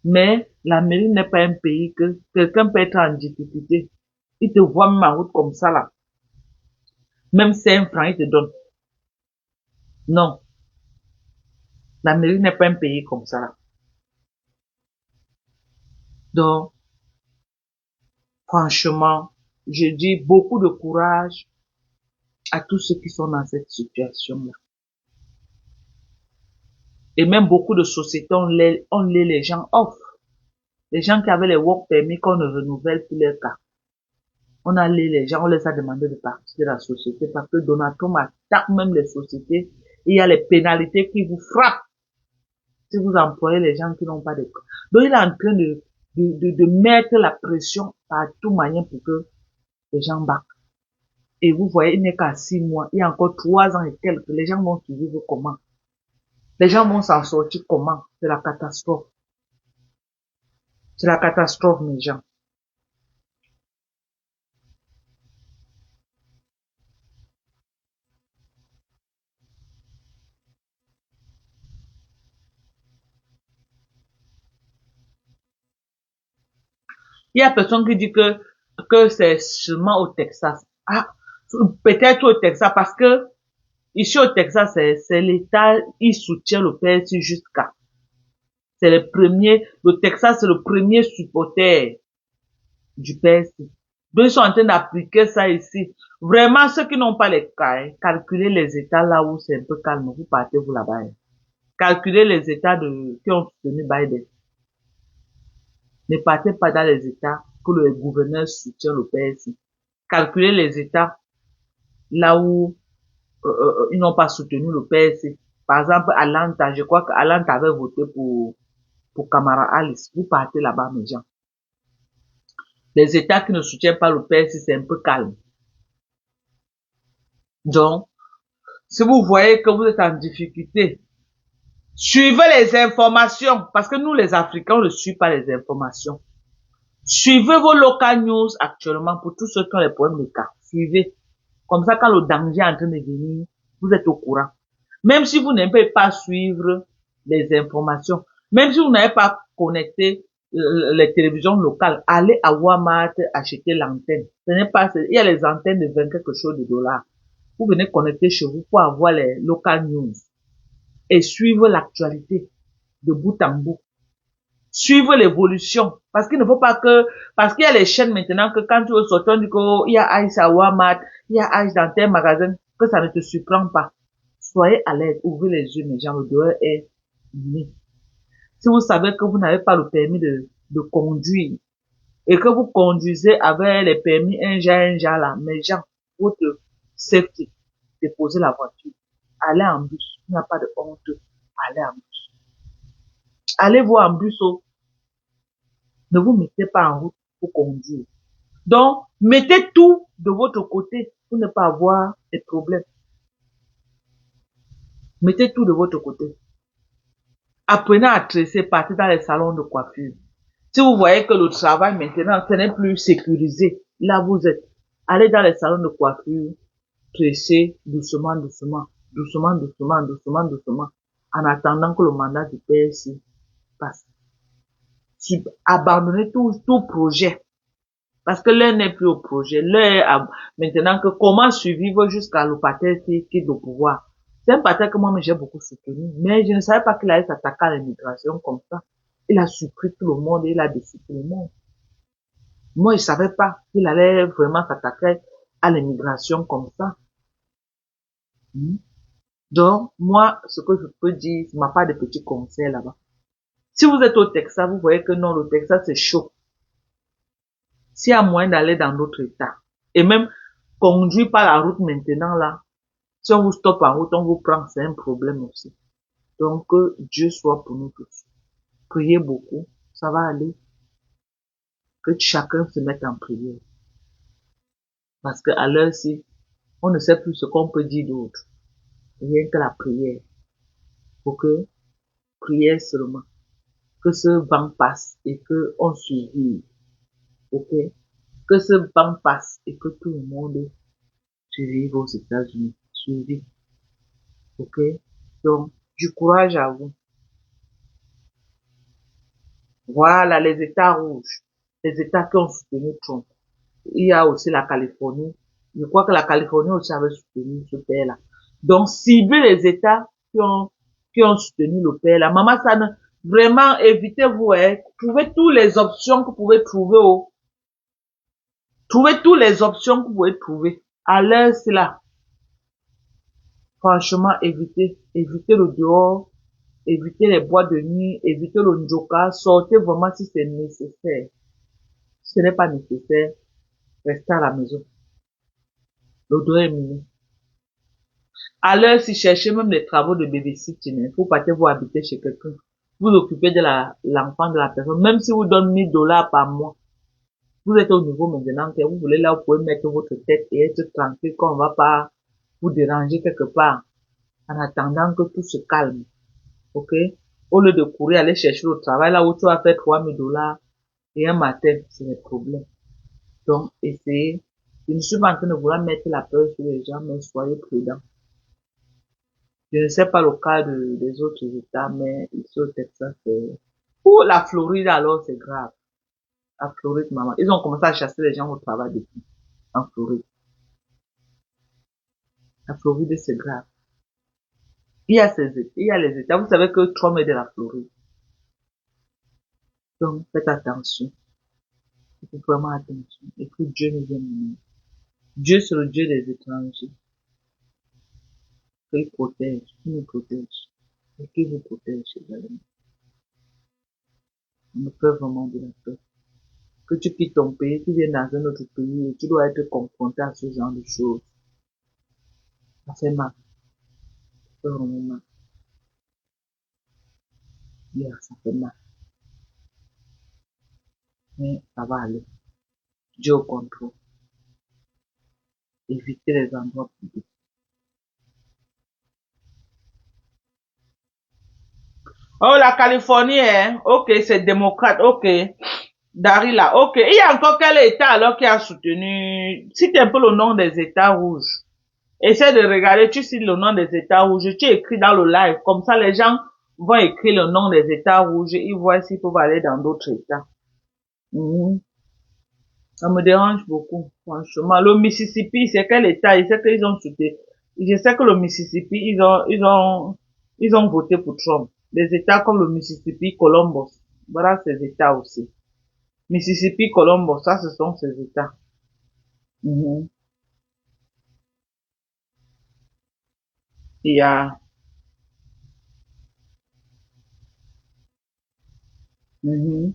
Mais l'Amérique n'est pas un pays que quelqu'un peut être en difficulté. Il te voit même en route comme ça là. Même 5 francs, il te donne. Non. L'Amérique n'est pas un pays comme ça là. Donc, franchement, je dis beaucoup de courage à tous ceux qui sont dans cette situation-là. Et même beaucoup de sociétés, on les gens off. Les gens qui avaient les work permis qu'on ne renouvelle plus leur cas. On a les gens, on les a demandé de partir de la société parce que Donatom attaque même les sociétés. Et il y a les pénalités qui vous frappent si vous employez les gens qui n'ont pas de cas. Donc il est en train de mettre la pression par tout moyen pour que les gens battent. Et vous voyez, il n'est qu'à 6 mois. Il y a encore 3 ans et quelques. Les gens vont survivre comment? Les gens vont s'en sortir comment? C'est la catastrophe. C'est la catastrophe, mes gens. Il y a personne qui dit que c'est seulement au Texas. Ah, peut-être au Texas parce que ici au Texas, c'est l'État, il soutient le PSI jusqu'à. C'est le Texas, c'est le premier supporter du PSI. Donc, ils sont en train d'appliquer ça ici. Vraiment, ceux qui n'ont pas les cas, calculez les États là où c'est un peu calme. Vous partez, vous là-bas. Calculez les États qui ont soutenu Biden. Ne partez pas dans les États que le gouverneur soutient le PSI. Calculez les États là où ils n'ont pas soutenu le PSI. Par exemple, Atlanta, je crois qu'Atlanta avait voté pour Kamala Harris. Vous partez là-bas, mes gens. Les États qui ne soutiennent pas le PSI, c'est un peu calme. Donc, si vous voyez que vous êtes en difficulté, suivez les informations, parce que nous, les Africains, on ne suit pas les informations. Suivez vos local news actuellement pour tous ceux qui ont les problèmes de cas. Suivez. Comme ça, quand le danger est en train de venir, vous êtes au courant. Même si vous n'aimez pas suivre les informations, même si vous n'avez pas connecté les télévisions locales, allez à Walmart acheter l'antenne. Ce n'est pas, il y a les antennes de 20 quelque chose de dollars. Vous venez connecter chez vous pour avoir les local news et suivre l'actualité de bout en bout. Suivre l'évolution. Parce qu'il ne faut pas que, parce qu'il y a les chaînes maintenant que quand tu veux sortir, on dit qu'il y a Ice à Walmart, il y a Ice dans tel magasin, que ça ne te surprend pas. Soyez à l'aise, ouvrez les yeux, mes gens, le dehors est né. Si vous savez que vous n'avez pas le permis de conduire, et que vous conduisez avec les permis un jar là, mes gens, votre safety, déposez la voiture. Allez en bus, il n'y a pas de honte, allez en bus. Allez voir en bus, ne vous mettez pas en route pour conduire. Donc, mettez tout de votre côté pour ne pas avoir des problèmes. Mettez tout de votre côté. Apprenez à tresser, partez dans les salons de coiffure. Si vous voyez que le travail maintenant, ce n'est plus sécurisé, là vous êtes. Allez dans les salons de coiffure, tresser doucement, doucement, doucement, doucement, doucement, doucement, en attendant que le mandat du PSI passe. Abandonnez tout projet. Parce que l'un n'est plus au projet. L'un maintenant que comment survivre jusqu'à le parti qui est au pouvoir. C'est un parti que moi j'ai beaucoup soutenu. Mais je ne savais pas qu'il allait s'attaquer à l'immigration comme ça. Il a surpris tout le monde et il a déçu tout le monde. Moi, je savais pas qu'il allait vraiment s'attaquer à l'immigration comme ça. Donc, moi, ce que je peux dire, c'est ma part de petits conseils là-bas. Si vous êtes au Texas, vous voyez que non, le Texas c'est chaud. S'il y a moyen d'aller dans d'autres États, et même conduire par la route maintenant là, si on vous stoppe en route, on vous prend, c'est un problème aussi. Donc, que Dieu soit pour nous tous. Priez beaucoup, ça va aller. Que chacun se mette en prière. Parce que à l'heure-ci, on ne sait plus ce qu'on peut dire d'autre. Rien que la prière. Pour que, prière seulement. Que ce vent passe et que on survive. Ok? Que ce vent passe et que tout le monde survive aux États-Unis. Survive. Ok? Donc, du courage à vous. Voilà les États rouges. Les États qui ont soutenu Trump. Il y a aussi la Californie. Je crois que la Californie aussi avait soutenu ce père-là. Donc, ciblez les États qui ont soutenu le père-là. Maman, ça ne, vraiment, évitez-vous, hein. Trouvez toutes les options que vous pouvez trouver, trouvez toutes les options que vous pouvez trouver. À l'heure, c'est là. Franchement, évitez le dehors, évitez les boîtes de nuit, évitez le njoka, sortez vraiment si c'est nécessaire. Si ce n'est pas nécessaire, restez à la maison. Le dehors est miné. À l'heure, si cherchez même les travaux de babysitting, vous partez vous habiter chez quelqu'un. Vous occupez de l'enfant de la personne, même si vous donne 1000 $ par mois. Vous êtes au niveau maintenant que vous voulez là, vous pouvez mettre votre tête et être tranquille qu'on va pas vous déranger quelque part en attendant que tout se calme. Ok? Au lieu de courir aller chercher le travail là où tu vas faire 3000 $ et un matin, c'est le problème. Donc, essayez. Je ne suis pas en train de vouloir mettre la peur sur les gens, mais soyez prudents. Je ne sais pas le cas des autres États, mais ici au Texas, c'est... Pour la Floride, alors, c'est grave. La Floride, maman. Ils ont commencé à chasser les gens au travail depuis. En Floride. La Floride, c'est grave. Il y a les États. Vous savez que Trump est de la Floride. Donc, faites attention. Faites vraiment attention. Et que Dieu nous aime. Dieu, c'est le Dieu des étrangers. Qu'il protège. Qu'il nous protège. Et qu'il vous protège également. On a peur vraiment de la peur. Que tu quittes ton pays, tu viens dans un autre pays et tu dois être confronté à ce genre de choses. Ça fait mal. Ça fait vraiment mal. Yeah, ça fait mal. Mais ça va aller. Dieu au contrôle. Évitez les endroits publics. Oh, la Californie, hein? Ok, c'est démocrate. Ok. Darila. Ok. Il y a encore quel État alors qui a soutenu? Cite un peu le nom des États rouges. Essaie de regarder, tu cites le nom des États rouges. Tu écris dans le live. Comme ça, les gens vont écrire le nom des États rouges. Ils voient s'ils peuvent aller dans d'autres États. Mhm. Ça me dérange beaucoup, franchement. Le Mississippi, c'est quel État? Je sais qu'ils ont soutenu. Je sais que le Mississippi, ils ont voté pour Trump. Des États comme le Mississippi, Columbus. Voilà ces États aussi. Mississippi, Columbus, ça, ce sont ces États. Mhm. Il y a, mhm.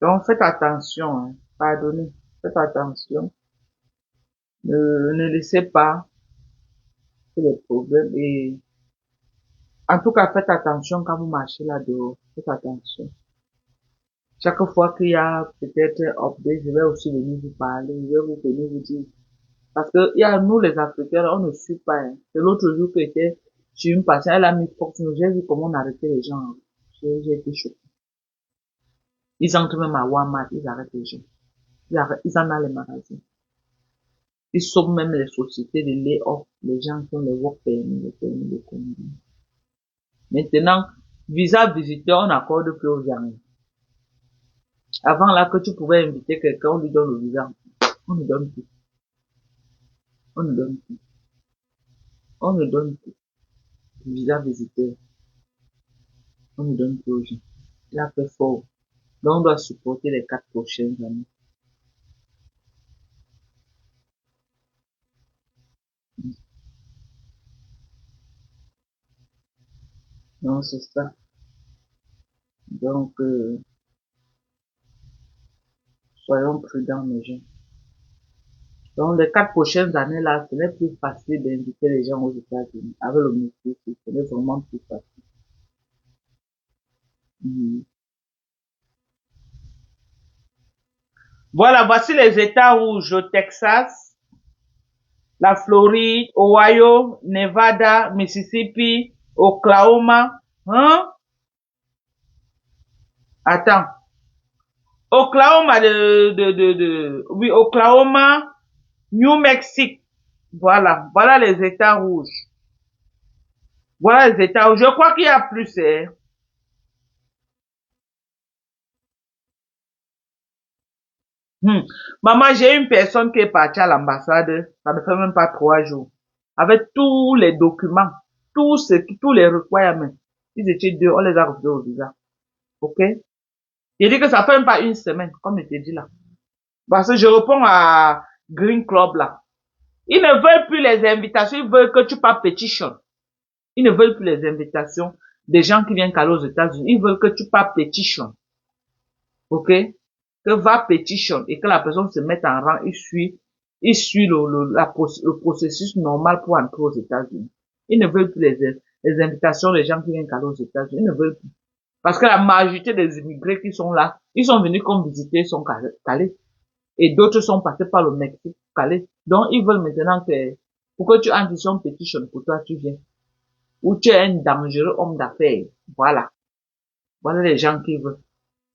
Donc, faites attention, hein. Pardonnez. Faites attention. Ne laissez pas les problèmes et, en tout cas, faites attention quand vous marchez là-dehors. Faites attention. Chaque fois qu'il y a peut-être un update, je vais aussi venir vous parler, je vais vous venir vous dire. Parce que il y a nous les Africains, on ne suit pas. Hein. C'est l'autre jour que j'étais sur une patiente, elle a mis force, j'ai vu comment on arrêtait les gens. J'ai été choquée. Ils entrent même à Walmart, ils arrêtent les gens. Ils en ont les magasins. Ils sauvent même les sociétés de lay-off, les gens qui ont les work permits, les permis de conduire. Maintenant, visa visiteur, on n'accorde plus aux gens. Avant là que tu pouvais inviter quelqu'un, on lui donne le visa. On ne donne plus. On ne donne plus. On ne donne plus. Visa visiteur. On ne donne plus aux gens. Il a fait fort. Donc on doit supporter les 4 prochaines années. Donc c'est ça. Donc soyons prudents mes gens. Donc les 4 prochaines années là, ce n'est plus facile d'inviter les gens aux États-Unis. Avec le métier, ce n'est vraiment plus facile. Mhm. Voilà, voici les États rouges, le Texas, la Floride, Ohio, Nevada, Mississippi, Oklahoma. Hein? Attends. Oklahoma oui, Oklahoma, New Mexico. Voilà. Voilà les États rouges. Voilà les États rouges. Je crois qu'il y a plus, hein. Maman, j'ai une personne qui est partie à l'ambassade, ça ne fait même pas 3 jours, avec tous les documents, tous les requirements. Ils étaient deux, on les a refusés au visa. Ok? Il dit que ça fait même pas une semaine, comme je t'ai dit là. Parce que je réponds à Green Club là. Ils ne veulent plus les invitations, ils veulent que tu parles pétition. Ils ne veulent plus les invitations des gens qui viennent qu'aller aux États-Unis. Ils veulent que tu parles pétition. OK? Que va pétition et que la personne se mette en rang, il suit le processus normal pour entrer aux États-Unis. Ils ne veulent plus les invitations des gens qui viennent qu'aller aux États-Unis. Ils ne veulent plus. Parce que la majorité des immigrés qui sont là, ils sont venus comme visiter, ils sont calés. Et d'autres sont passés par le Mexique, calés. Donc, ils veulent maintenant que, pour que tu entres sur une pétition, pour toi, tu viens. Ou tu es un dangereux homme d'affaires. Voilà. Voilà les gens qui veulent.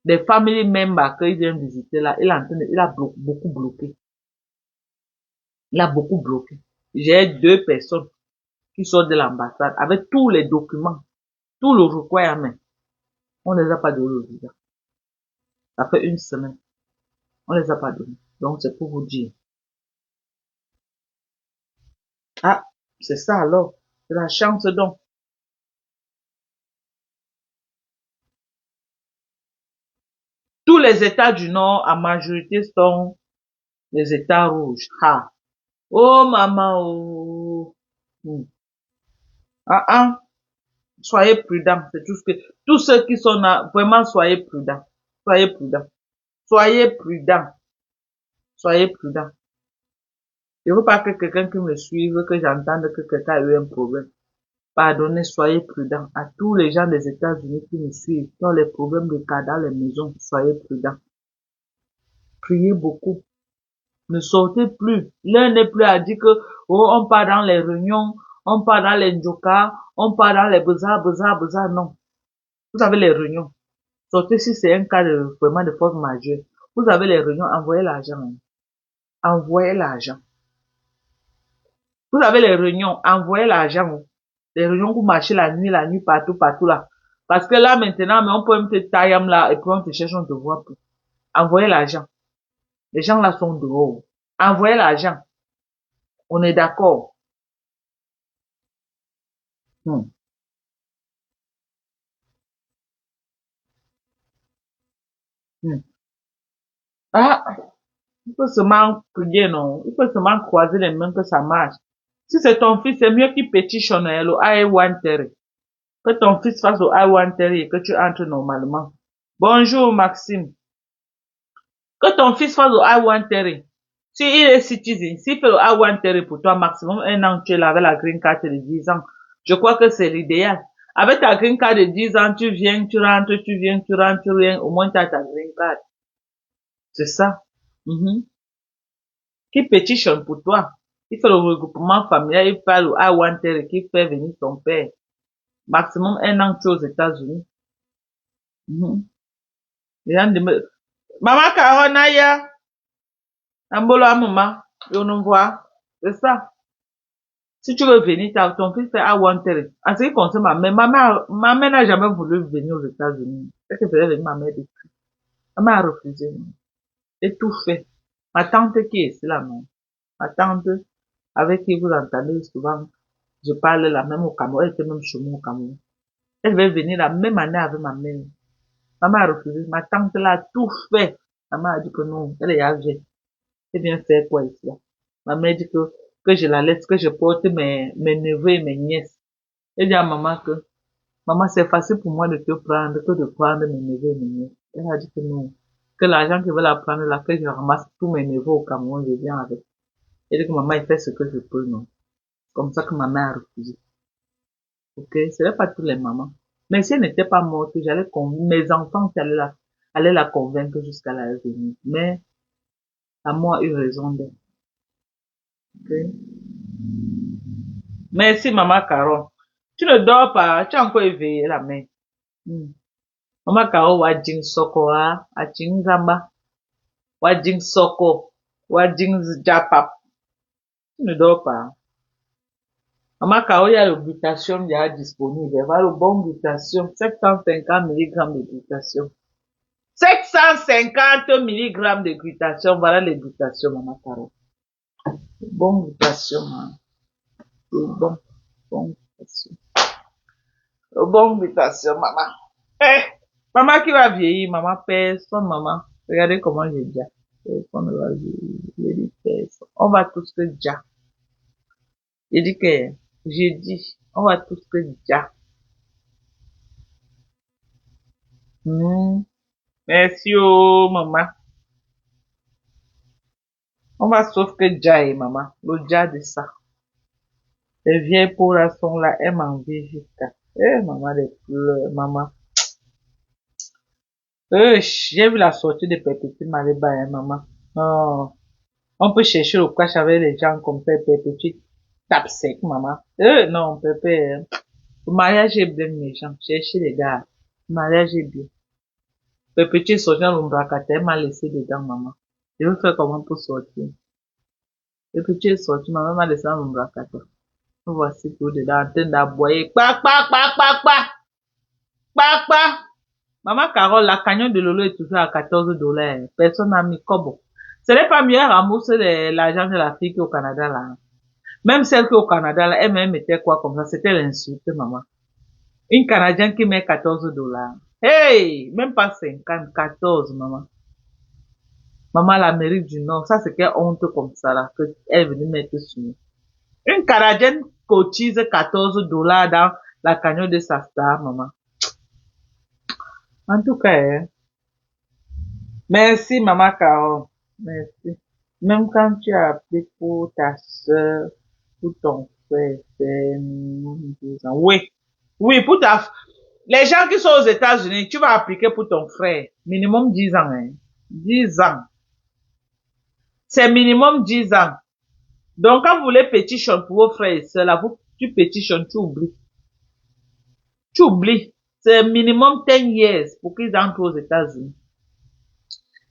Des family members qu'ils viennent visiter là, il a beaucoup bloqué. Il a beaucoup bloqué. J'ai 2 personnes qui sortent de l'ambassade avec tous les documents, tout le requirement. On les a pas donné le visa. Ça fait 1 semaine. On les a pas donnés. Donc, c'est pour vous dire. Ah, c'est ça alors. C'est la chance donc. Tous les États du Nord, en majorité, sont les États rouges. Ah. Oh, maman, oh. Ah, ah. Soyez prudents. C'est tout ce que, tous ceux qui sont là, vraiment, soyez prudents. Soyez prudents. Soyez prudents. Soyez prudents. Je veux pas que quelqu'un qui me suive, que j'entende que quelqu'un a eu un problème. Pardonnez, soyez prudents. À tous les gens des États-Unis qui me suivent, qui ont les problèmes de cas dans les maisons, soyez prudents. Priez beaucoup. Ne sortez plus. L'un n'est plus à dire que, oh, on part dans les réunions, on part dans les njokas, on part dans les bezars, non. Vous avez les réunions. Sortez si c'est un cas de, vraiment de force majeure. Vous avez les réunions, envoyez l'argent. Envoyez l'argent. Vous avez les réunions, envoyez l'argent. Les réunions, vous marchez la nuit, partout là. Parce que là, maintenant, mais on peut même te tailler là, et puis on te cherche, on te voit plus. Envoyez l'argent. Les gens là sont dehors. Envoyez l'argent. On est d'accord. Hmm. Hmm. Ah, il faut seulement prier, non. Il faut seulement croiser les mains que ça marche. Si c'est ton fils, c'est mieux qu'il pétitionne le I-1 Terry. Que ton fils fasse le I-1 Terry et que tu entres normalement. Bonjour, Maxime. Que ton fils fasse le I-1 Terry. Si il est citizen, s'il fait le I-1 Terry pour toi, maximum 1 an, tu es là avec la green card de 10 ans. Je crois que c'est l'idéal. Avec ta green card de 10 ans, tu viens, tu rentres, tu viens, tu rentres, tu viens, au moins tu as ta green card. C'est ça. Mhm. Qui pétitionne pour toi. Il fait le regroupement familial, il fait le I-1 Terry, qui fait venir ton père. Maximum 1 an, tu es aux États-Unis. Mhm. Maman Caronaya, Ambolo Amuma, on nous voit. C'est ça. Si tu veux venir, ton fils fait I-1 Terry. En ce qui concerne ma mère n'a jamais voulu venir aux États-Unis. Elle faisait venir ma mère depuis. Ma mère a refusé. Et tout fait. Ma tante qui est ici là, non. Ma tante, avec qui vous entendez souvent, je parle la même au Cameroun, elle était même chez moi au Cameroun. Elle devait venir la même année avec ma mère. Ma mère a refusé. Ma tante là a tout fait. Ma mère a dit que non, elle est âgée. Elle vient faire quoi ici là? Ma mère dit que je la laisse, que je porte mes neveux et mes nièces. Elle dit à maman que, maman, c'est facile pour moi de te prendre que de prendre mes neveux et mes nièces. Elle a dit que non. Que l'argent qui veut la prendre là, que je ramasse tous mes neveux au Cameroun, je viens avec. Elle dit que maman, il fait ce que je peux, non. Comme ça que ma mère a refusé. Ok? Ce n'est pas toutes les mamans. Mais si elle n'était pas morte, j'allais convaincre, mes enfants qui allaient la convaincre jusqu'à la venir. Mais, à moi, eu raison d'elle. Ok? Merci, maman Caron. Tu ne dors pas, tu es encore éveillé, la main. Hmm. Maman Caron, wajing soko, wajing zamba, wajing soko, wajing japap. Tu ne dors pas. Maman Caron, il y a le glutathium déjà disponible. Il y a le bon glutathium, 750 mg de glutathium. 750 mg de glutathium, voilà les glutations, maman Caron. Bon glutathium, hein. Bon, bon glutathium. Bon glutathium, maman. Eh, maman qui va vieillir, maman personne, maman. Regardez comment j'ai déjà. Personne ne va vieillir. On va tous que déjà. J'ai dit que, j'ai dit, on va tous que déjà. Merci, oh, maman. On va sauf que déjà, maman. Le déjà de ça. Les vieilles peaux là sont là, elles m'envient jusqu'à. Eh, maman, les pleurs, maman. J'ai vu la sortie de Perpétue Mariba, hein, maman. Oh, on peut chercher le cash avec les gens comme ça, Perpétue tape sec, maman. Non, Pépé, le mariage est bien méchant. Cherchez les gars. Le mariage est bien. Perpétue est sorti dans l'ombracata, elle m'a laissé dedans, maman. Je veux faire comment pour sortir. Perpétue est sorti, maman m'a laissé dans l'ombracata. Voici tout dedans, en train d'aboyer. Kpa, kpa, kpa, kpa, kpa. Kpa, kpa. Maman Carole, la cagnon de Lolo est toujours à 14 $. Personne n'a mis Kobo. Ce n'est pas mieux rembourser l'argent de la fille qu'au Canada, là. Même celle qui est au Canada, là, elle mettait quoi comme ça? C'était l'insulte, maman. Une Canadienne qui met 14 $. Hey! Même pas 50, 14, maman. Maman, l'Amérique du Nord, ça c'est quelle honte comme ça, là, que elle est venue mettre sur nous. Une Canadienne cotise 14 $ dans la cagnon de sa star, maman. En tout cas, hein. Merci, maman Carole. Merci. Même quand tu as appelé pour ta soeur, pour ton frère, c'est 10 ans. Oui. Oui, pour les gens qui sont aux États-Unis, tu vas appliquer pour ton frère. Minimum 10 ans, hein. 10 ans. C'est minimum 10 ans. Donc, quand vous voulez pétition pour vos frères et sœurs, là, tu pétitionnes, tu oublies. Tu oublies. C'est minimum 10 years pour qu'ils entrent aux États-Unis.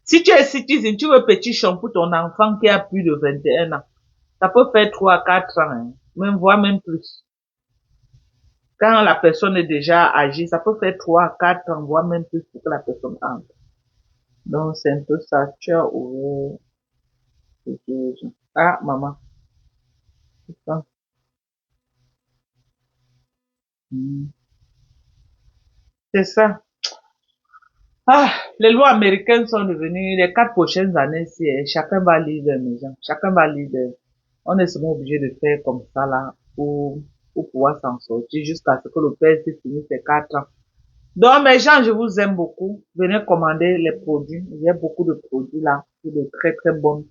Si tu es citizen, tu veux pétition pour ton enfant qui a plus de 21 ans. Ça peut faire 3 à 4 ans, hein. Même, voire même plus. Quand la personne est déjà âgée, ça peut faire 3 à 4 ans, voire même plus pour que la personne entre. Donc, c'est un peu ça. Tu as ouvert. Ah, maman. C'est ça. C'est ça. Ah, les lois américaines sont devenues, les 4 prochaines années, chacun va lire de maison. Chacun va lire de, on est souvent obligé de faire comme ça, là, pour pouvoir s'en sortir jusqu'à ce que le père se finisse ses 4 ans. Donc, mes gens, je vous aime beaucoup. Venez commander les produits. Il y a beaucoup de produits là, de très très bons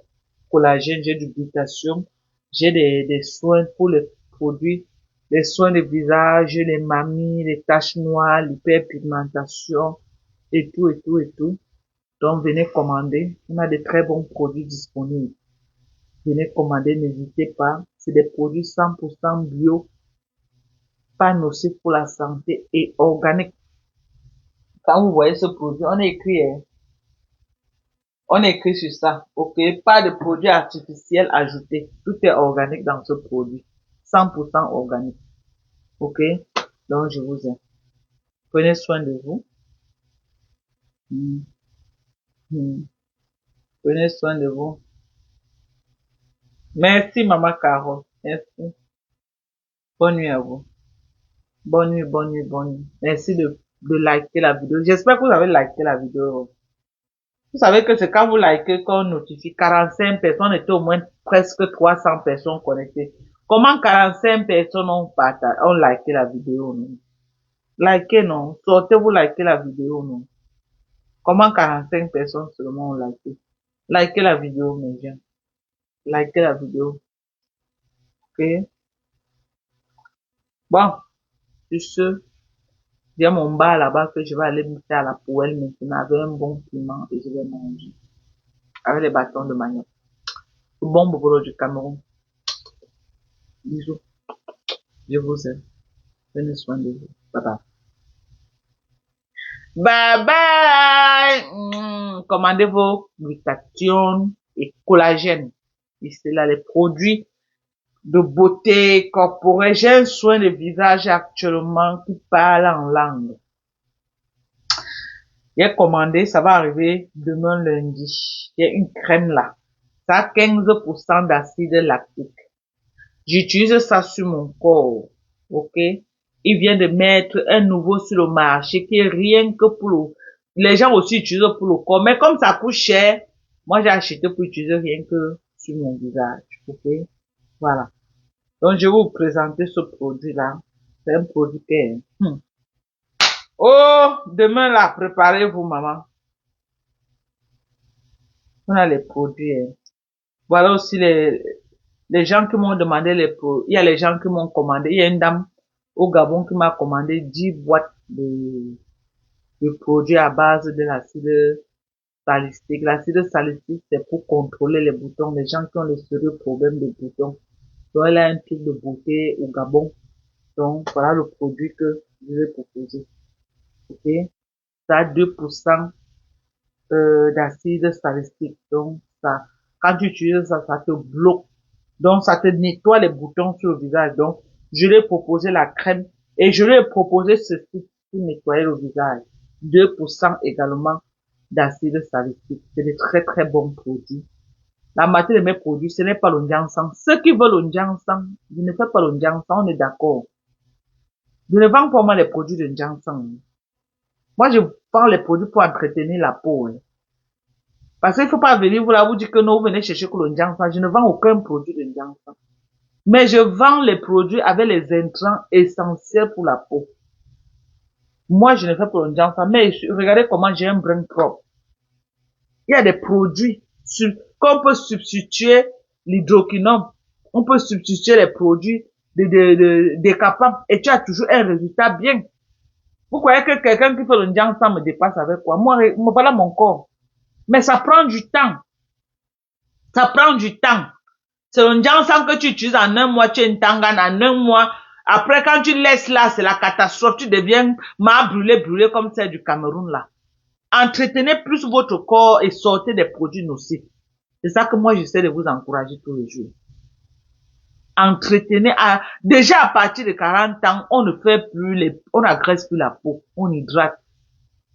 collagène. J'ai du glutathium. J'ai des soins pour les produits, les soins de visage, les mamies, les taches noires, l'hyperpigmentation et tout et tout et tout. Donc, venez commander. On a de très bons produits disponibles. Venez commander, n'hésitez pas. C'est des produits 100% bio, pas nocifs pour la santé et organiques. Quand vous voyez ce produit, on écrit sur ça, ok? Pas de produits artificiels ajoutés. Tout est organique dans ce produit. 100% organique. Ok? Donc, je vous aime. Prenez soin de vous. Mm. Mm. Prenez soin de vous. Merci, maman Carole. Merci. Bonne nuit à vous. Bonne nuit, bonne nuit, bonne nuit. Merci de liker la vidéo. J'espère que vous avez liké la vidéo. Vous savez que c'est quand vous likez qu'on notifie 45 personnes et au moins presque 300 personnes connectées. Comment 45 personnes ont liké la vidéo, non? Likez, non? Sortez-vous liker la vidéo, non? Comment 45 personnes seulement ont liké? Likez la vidéo, mes gens. Likez la vidéo. Ok? Bon, sur ce, j'ai mon bar là-bas que je vais aller mettre à la poêle maintenant avec un bon piment et je vais manger. Avec les bâtons de manioc. Le bon boulot du Cameroun. Bisous. Je vous aime. Prenez soin de vous. Bye bye. Bye bye. Commandez vos glutathion et collagène. Ici là, les produits de beauté corporelle. J'ai un soin de visage actuellement qui parle en langue. J'ai commandé, ça va arriver demain lundi. Il y a une crème là. Ça a 15% d'acide lactique. J'utilise ça sur mon corps. Ok? Il vient de mettre un nouveau sur le marché qui est rien que pour les gens aussi utilisent pour le corps. Mais comme ça coûte cher, moi j'ai acheté pour utiliser rien que sur mon visage. Ok? Voilà. Donc, je vais vous présenter ce produit-là. C'est un produit qui est... Oh, demain là, préparez-vous, maman. On a les produits. Voilà aussi les gens qui m'ont demandé les produits. Il y a les gens qui m'ont commandé. Il y a une dame au Gabon qui m'a commandé 10 boîtes de produits à base de l'acide salicylique. L'acide salicylique, c'est pour contrôler les boutons. Les gens qui ont les sérieux problèmes de boutons. Donc, elle a un truc de beauté au Gabon. Donc, voilà le produit que je vais proposer. Ok? Ça a 2% d'acide salicylique. Donc, ça, quand tu utilises ça, ça te bloque. Donc, ça te nettoie les boutons sur le visage. Donc, je lui ai proposé la crème et je lui ai proposé ceci pour nettoyer le visage. 2% également d'acide salicylique. C'est de très très bons produits. La moitié de mes produits, ce n'est pas le Ndiansang. Ceux qui veulent le Ndiansang, je ne fais pas le Ndiansang, on est d'accord. Je ne vends pas moi les produits de Ndiansang. Moi, je vends les produits pour entretenir la peau. Parce qu'il ne faut pas venir vous dire que non, vous venez chercher que le Ndiansang. Je ne vends aucun produit de Ndiansang. Mais je vends les produits avec les intrants essentiels pour la peau. Moi, je ne fais pas le Ndiansang. Mais regardez comment j'ai un brin propre. Il y a des produits qu'on peut substituer l'hydroquinone. On peut substituer les produits décapants. Et tu as toujours un résultat bien. Vous croyez que quelqu'un qui fait le Ndiansang me dépasse avec quoi? Moi, voilà mon corps. Mais ça prend du temps. Ça prend du temps. C'est le Ndiansang que tu utilises en un mois, tu es une tangane en un mois. Après, quand tu laisses là, c'est la catastrophe. Tu deviens brûlé comme celle du Cameroun là. Entretenez plus votre corps et sortez des produits nocifs. C'est ça que moi, j'essaie de vous encourager tous les jours. Entretenez, déjà à partir de 40 ans, on ne fait plus on n'agresse plus la peau. On hydrate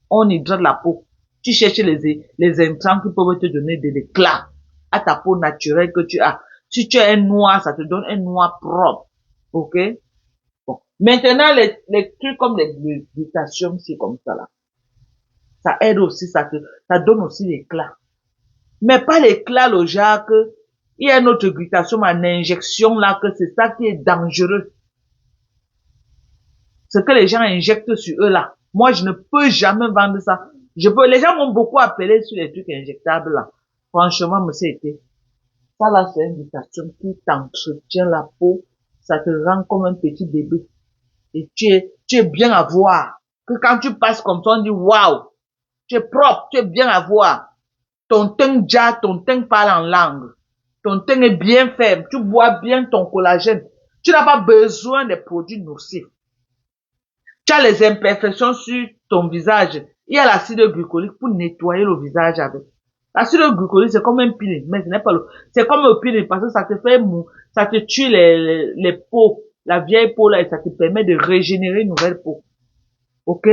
la peau. Tu cherches les intrants qui peuvent te donner de l'éclat à ta peau naturelle que tu as. Si tu as un noir, ça te donne un noir propre. Ok? Bon. Maintenant, les trucs comme les glutations, c'est comme ça là. Ça aide aussi, ça donne aussi l'éclat. Mais pas l'éclat, le genre que, il y a une autre glutation en injection là, que c'est ça qui est dangereux. Ce que les gens injectent sur eux là. Moi, je ne peux jamais vendre ça. Les gens m'ont beaucoup appelé sur les trucs injectables là. Franchement, monsieur, ça là, c'est une glutation qui t'entretient la peau. Ça te rend comme un petit bébé. Et tu es bien à voir. Que quand tu passes comme ça, on dit waouh. Tu es propre, tu es bien à voir. Ton teint parle en langue. Ton teint est bien ferme. Tu bois bien ton collagène. Tu n'as pas besoin des produits nocifs. Tu as les imperfections sur ton visage. Il y a l'acide glycolique pour nettoyer le visage avec. L'acide glycolique, c'est comme un peeling, mais ce n'est pas c'est comme un peeling parce que ça te fait mou, ça te tue les peaux, la vieille peau là, et ça te permet de régénérer une nouvelle peau. Ok?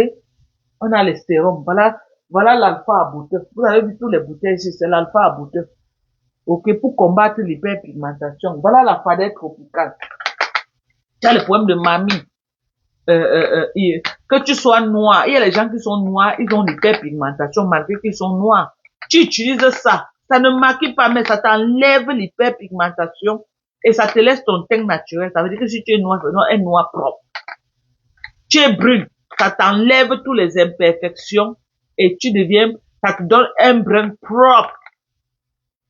On a les sérums. Voilà l'alpha à bouteille. Vous avez vu tous les bouteilles ici, c'est l'alpha à bouteille. Ok, pour combattre l'hyperpigmentation. Voilà la fadette tropicale. Tu as le problème de mamie. Que tu sois noir. Il y a les gens qui sont noirs, ils ont l'hyperpigmentation malgré qu'ils sont noirs. Tu utilises ça. Ça ne maquille pas, mais ça t'enlève l'hyperpigmentation et ça te laisse ton teint naturel. Ça veut dire que si tu es noir, c'est un noir propre. Tu es brune. Ça t'enlève toutes les imperfections et tu deviens, ça te donne un brin propre.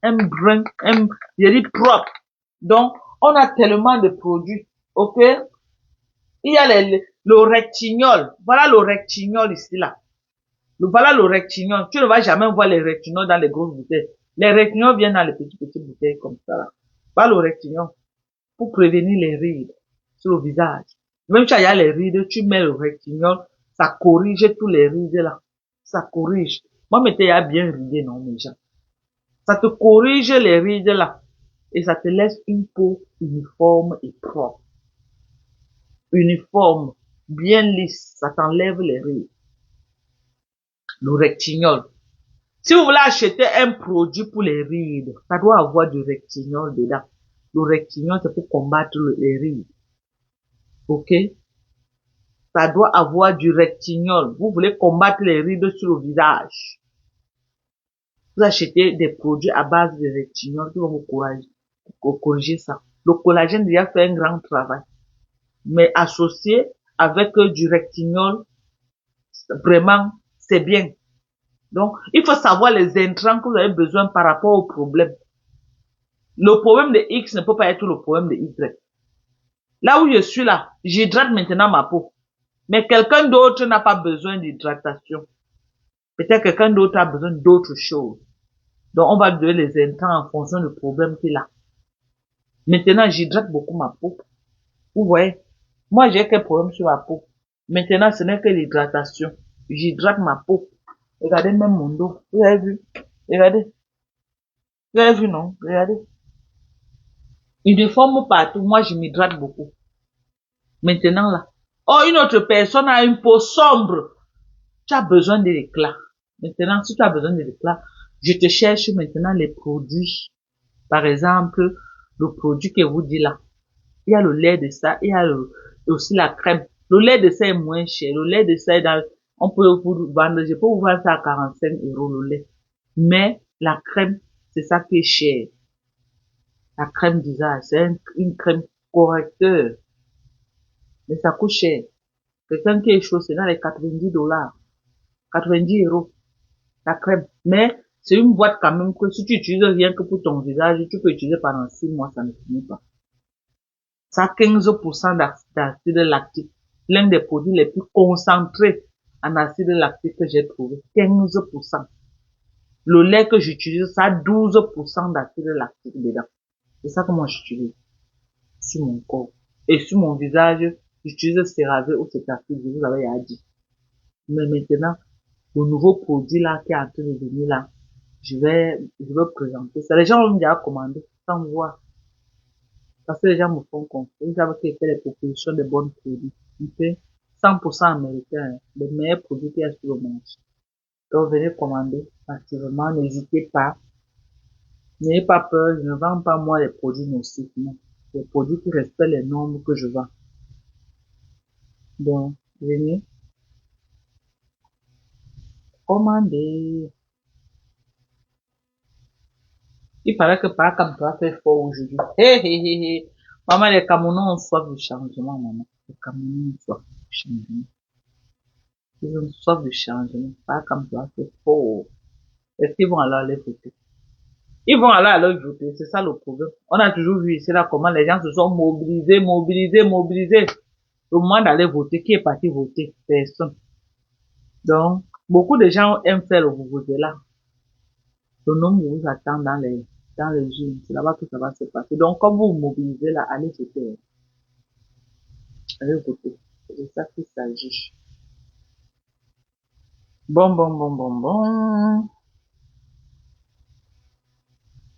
Je dis propre. Donc, on a tellement de produits, ok? Il y a le rectignol. Voilà le rectignol ici, là. Voilà le rectignol. Tu ne vas jamais voir les rectignols dans les grosses bouteilles. Les rectignols viennent dans les petites bouteilles comme ça, là. Voilà le rectignol. Pour prévenir les rides sur le visage. Même si il y a les rides, tu mets le rectignol, ça corrige tous les rides, là. Ça corrige. Moi, mais t'es bien ridé, non, mes gens. Ça te corrige les rides, là. Et ça te laisse une peau uniforme et propre. Uniforme, bien lisse, ça t'enlève les rides. Le rectignol. Si vous voulez acheter un produit pour les rides, ça doit avoir du rectignol dedans. Le rectignol, c'est pour combattre les rides. Ok? Ça doit avoir du rectignol. Vous voulez combattre les rides sur le visage. Vous achetez des produits à base de rectignol qui vont vous corriger ça. Le collagène déjà fait un grand travail. Mais associé avec du rectignol, vraiment, c'est bien. Donc, il faut savoir les intrants que vous avez besoin par rapport au problème. Le problème de X ne peut pas être le problème de Y. Là où je suis là, j'hydrate maintenant ma peau. Mais quelqu'un d'autre n'a pas besoin d'hydratation. Peut-être quelqu'un d'autre a besoin d'autre chose. Donc, on va donner les intrants en fonction du problème qu'il a. Maintenant, j'hydrate beaucoup ma peau. Vous voyez, moi, j'ai quel problème sur ma peau. Maintenant, ce n'est que l'hydratation. J'hydrate ma peau. Regardez même mon dos. Vous avez vu? Regardez. Vous avez vu, non? Regardez. Uniforme partout. Moi, je m'hydrate beaucoup. Maintenant, là. Oh, une autre personne a une peau sombre. Tu as besoin de l'éclat. Maintenant, si tu as besoin de l'éclat, je te cherche maintenant les produits. Par exemple, le produit que vous dit là. Il y a le lait de ça, il y a aussi la crème. Le lait de ça est moins cher. Le lait de ça est dans, on peut vous vendre, je peux vous vendre ça à 45 € le lait. Mais la crème, c'est ça qui est cher. La crème visage, c'est une crème correcteur. Mais ça coûte cher. Quelqu'un qui est chaud, c'est dans les 90 $. 90 €. La crème. Mais c'est une boîte quand même que si tu utilises rien que pour ton visage, tu peux utiliser pendant 6 mois, ça ne finit pas. Ça a 15% d'acide lactique. L'un des produits les plus concentrés en acide lactique que j'ai trouvé. 15%. Le lait que j'utilise, ça a 12% d'acide lactique dedans. C'est ça que moi j'utilise sur mon corps. Et sur mon visage, j'utilise CeraVe ou Cetaphil, je vous avais déjà dit. Mais maintenant, le nouveau produit là qui est en train de venir là, je vais présenter ça. Les gens vont me déjà commander sans me voir. Parce que les gens me font confiance. Ils savent qu'il y a des propositions de bons produits. Okay? 100% américains. Les meilleurs produits qu'il y a sur le marché. Donc, venez commander activement. N'hésitez pas. N'ayez pas peur. Je ne vends pas moi les produits nocifs. Non. Les produits qui respectent les normes que je vends. Donc, venez commander. Il paraît que par comme toi fait fort aujourd'hui. Hé, hé, hé, hé. Maman, les Camerounais ont soif du changement, maman. Les Camerounais ont soif du changement. Ils ont soif de changement. Pas comme toi, c'est faux. Est-ce qu'ils vont alors aller voter? Ils vont alors aller voter. C'est ça le problème. On a toujours vu ici là comment les gens se sont mobilisés. Le moment d'aller voter, qui est parti voter? Personne. Donc, beaucoup de gens aiment faire le voter là. Le nombre vous attend dans les urnes. C'est là-bas que ça va se passer. Donc, comme vous vous mobilisez là, allez voter. Allez voter. C'est de ça qu'il s'agit. Bon.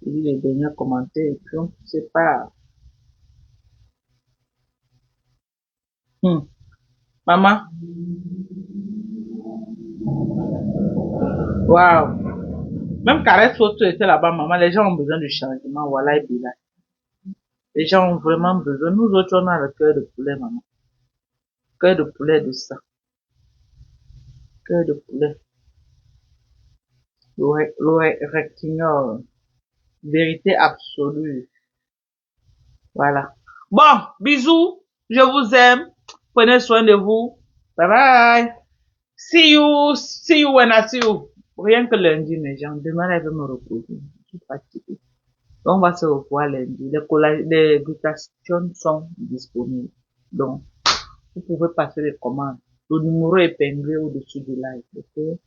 Je lis les derniers commentaires et puis on ne sait pas. Maman, waouh. Même Caresse Photo était là-bas, maman. Les gens ont besoin de changement. Voilà, et bien là. Les gens ont vraiment besoin. Nous autres, on a le cœur de poulet, maman. Cœur de poulet de ça. Cœur de poulet. Le rectignol. Vérité absolue. Voilà. Bon, bisous. Je vous aime. Prenez soin de vous. Bye bye. See you when I see you. Rien que lundi, mes gens. Demain, elle va me reposer. Je suis fatiguée. Donc, on va se revoir lundi. Les glutations sont disponibles. Donc, vous pouvez passer les commandes. Le numéro est épinglé au-dessus du live. Ok?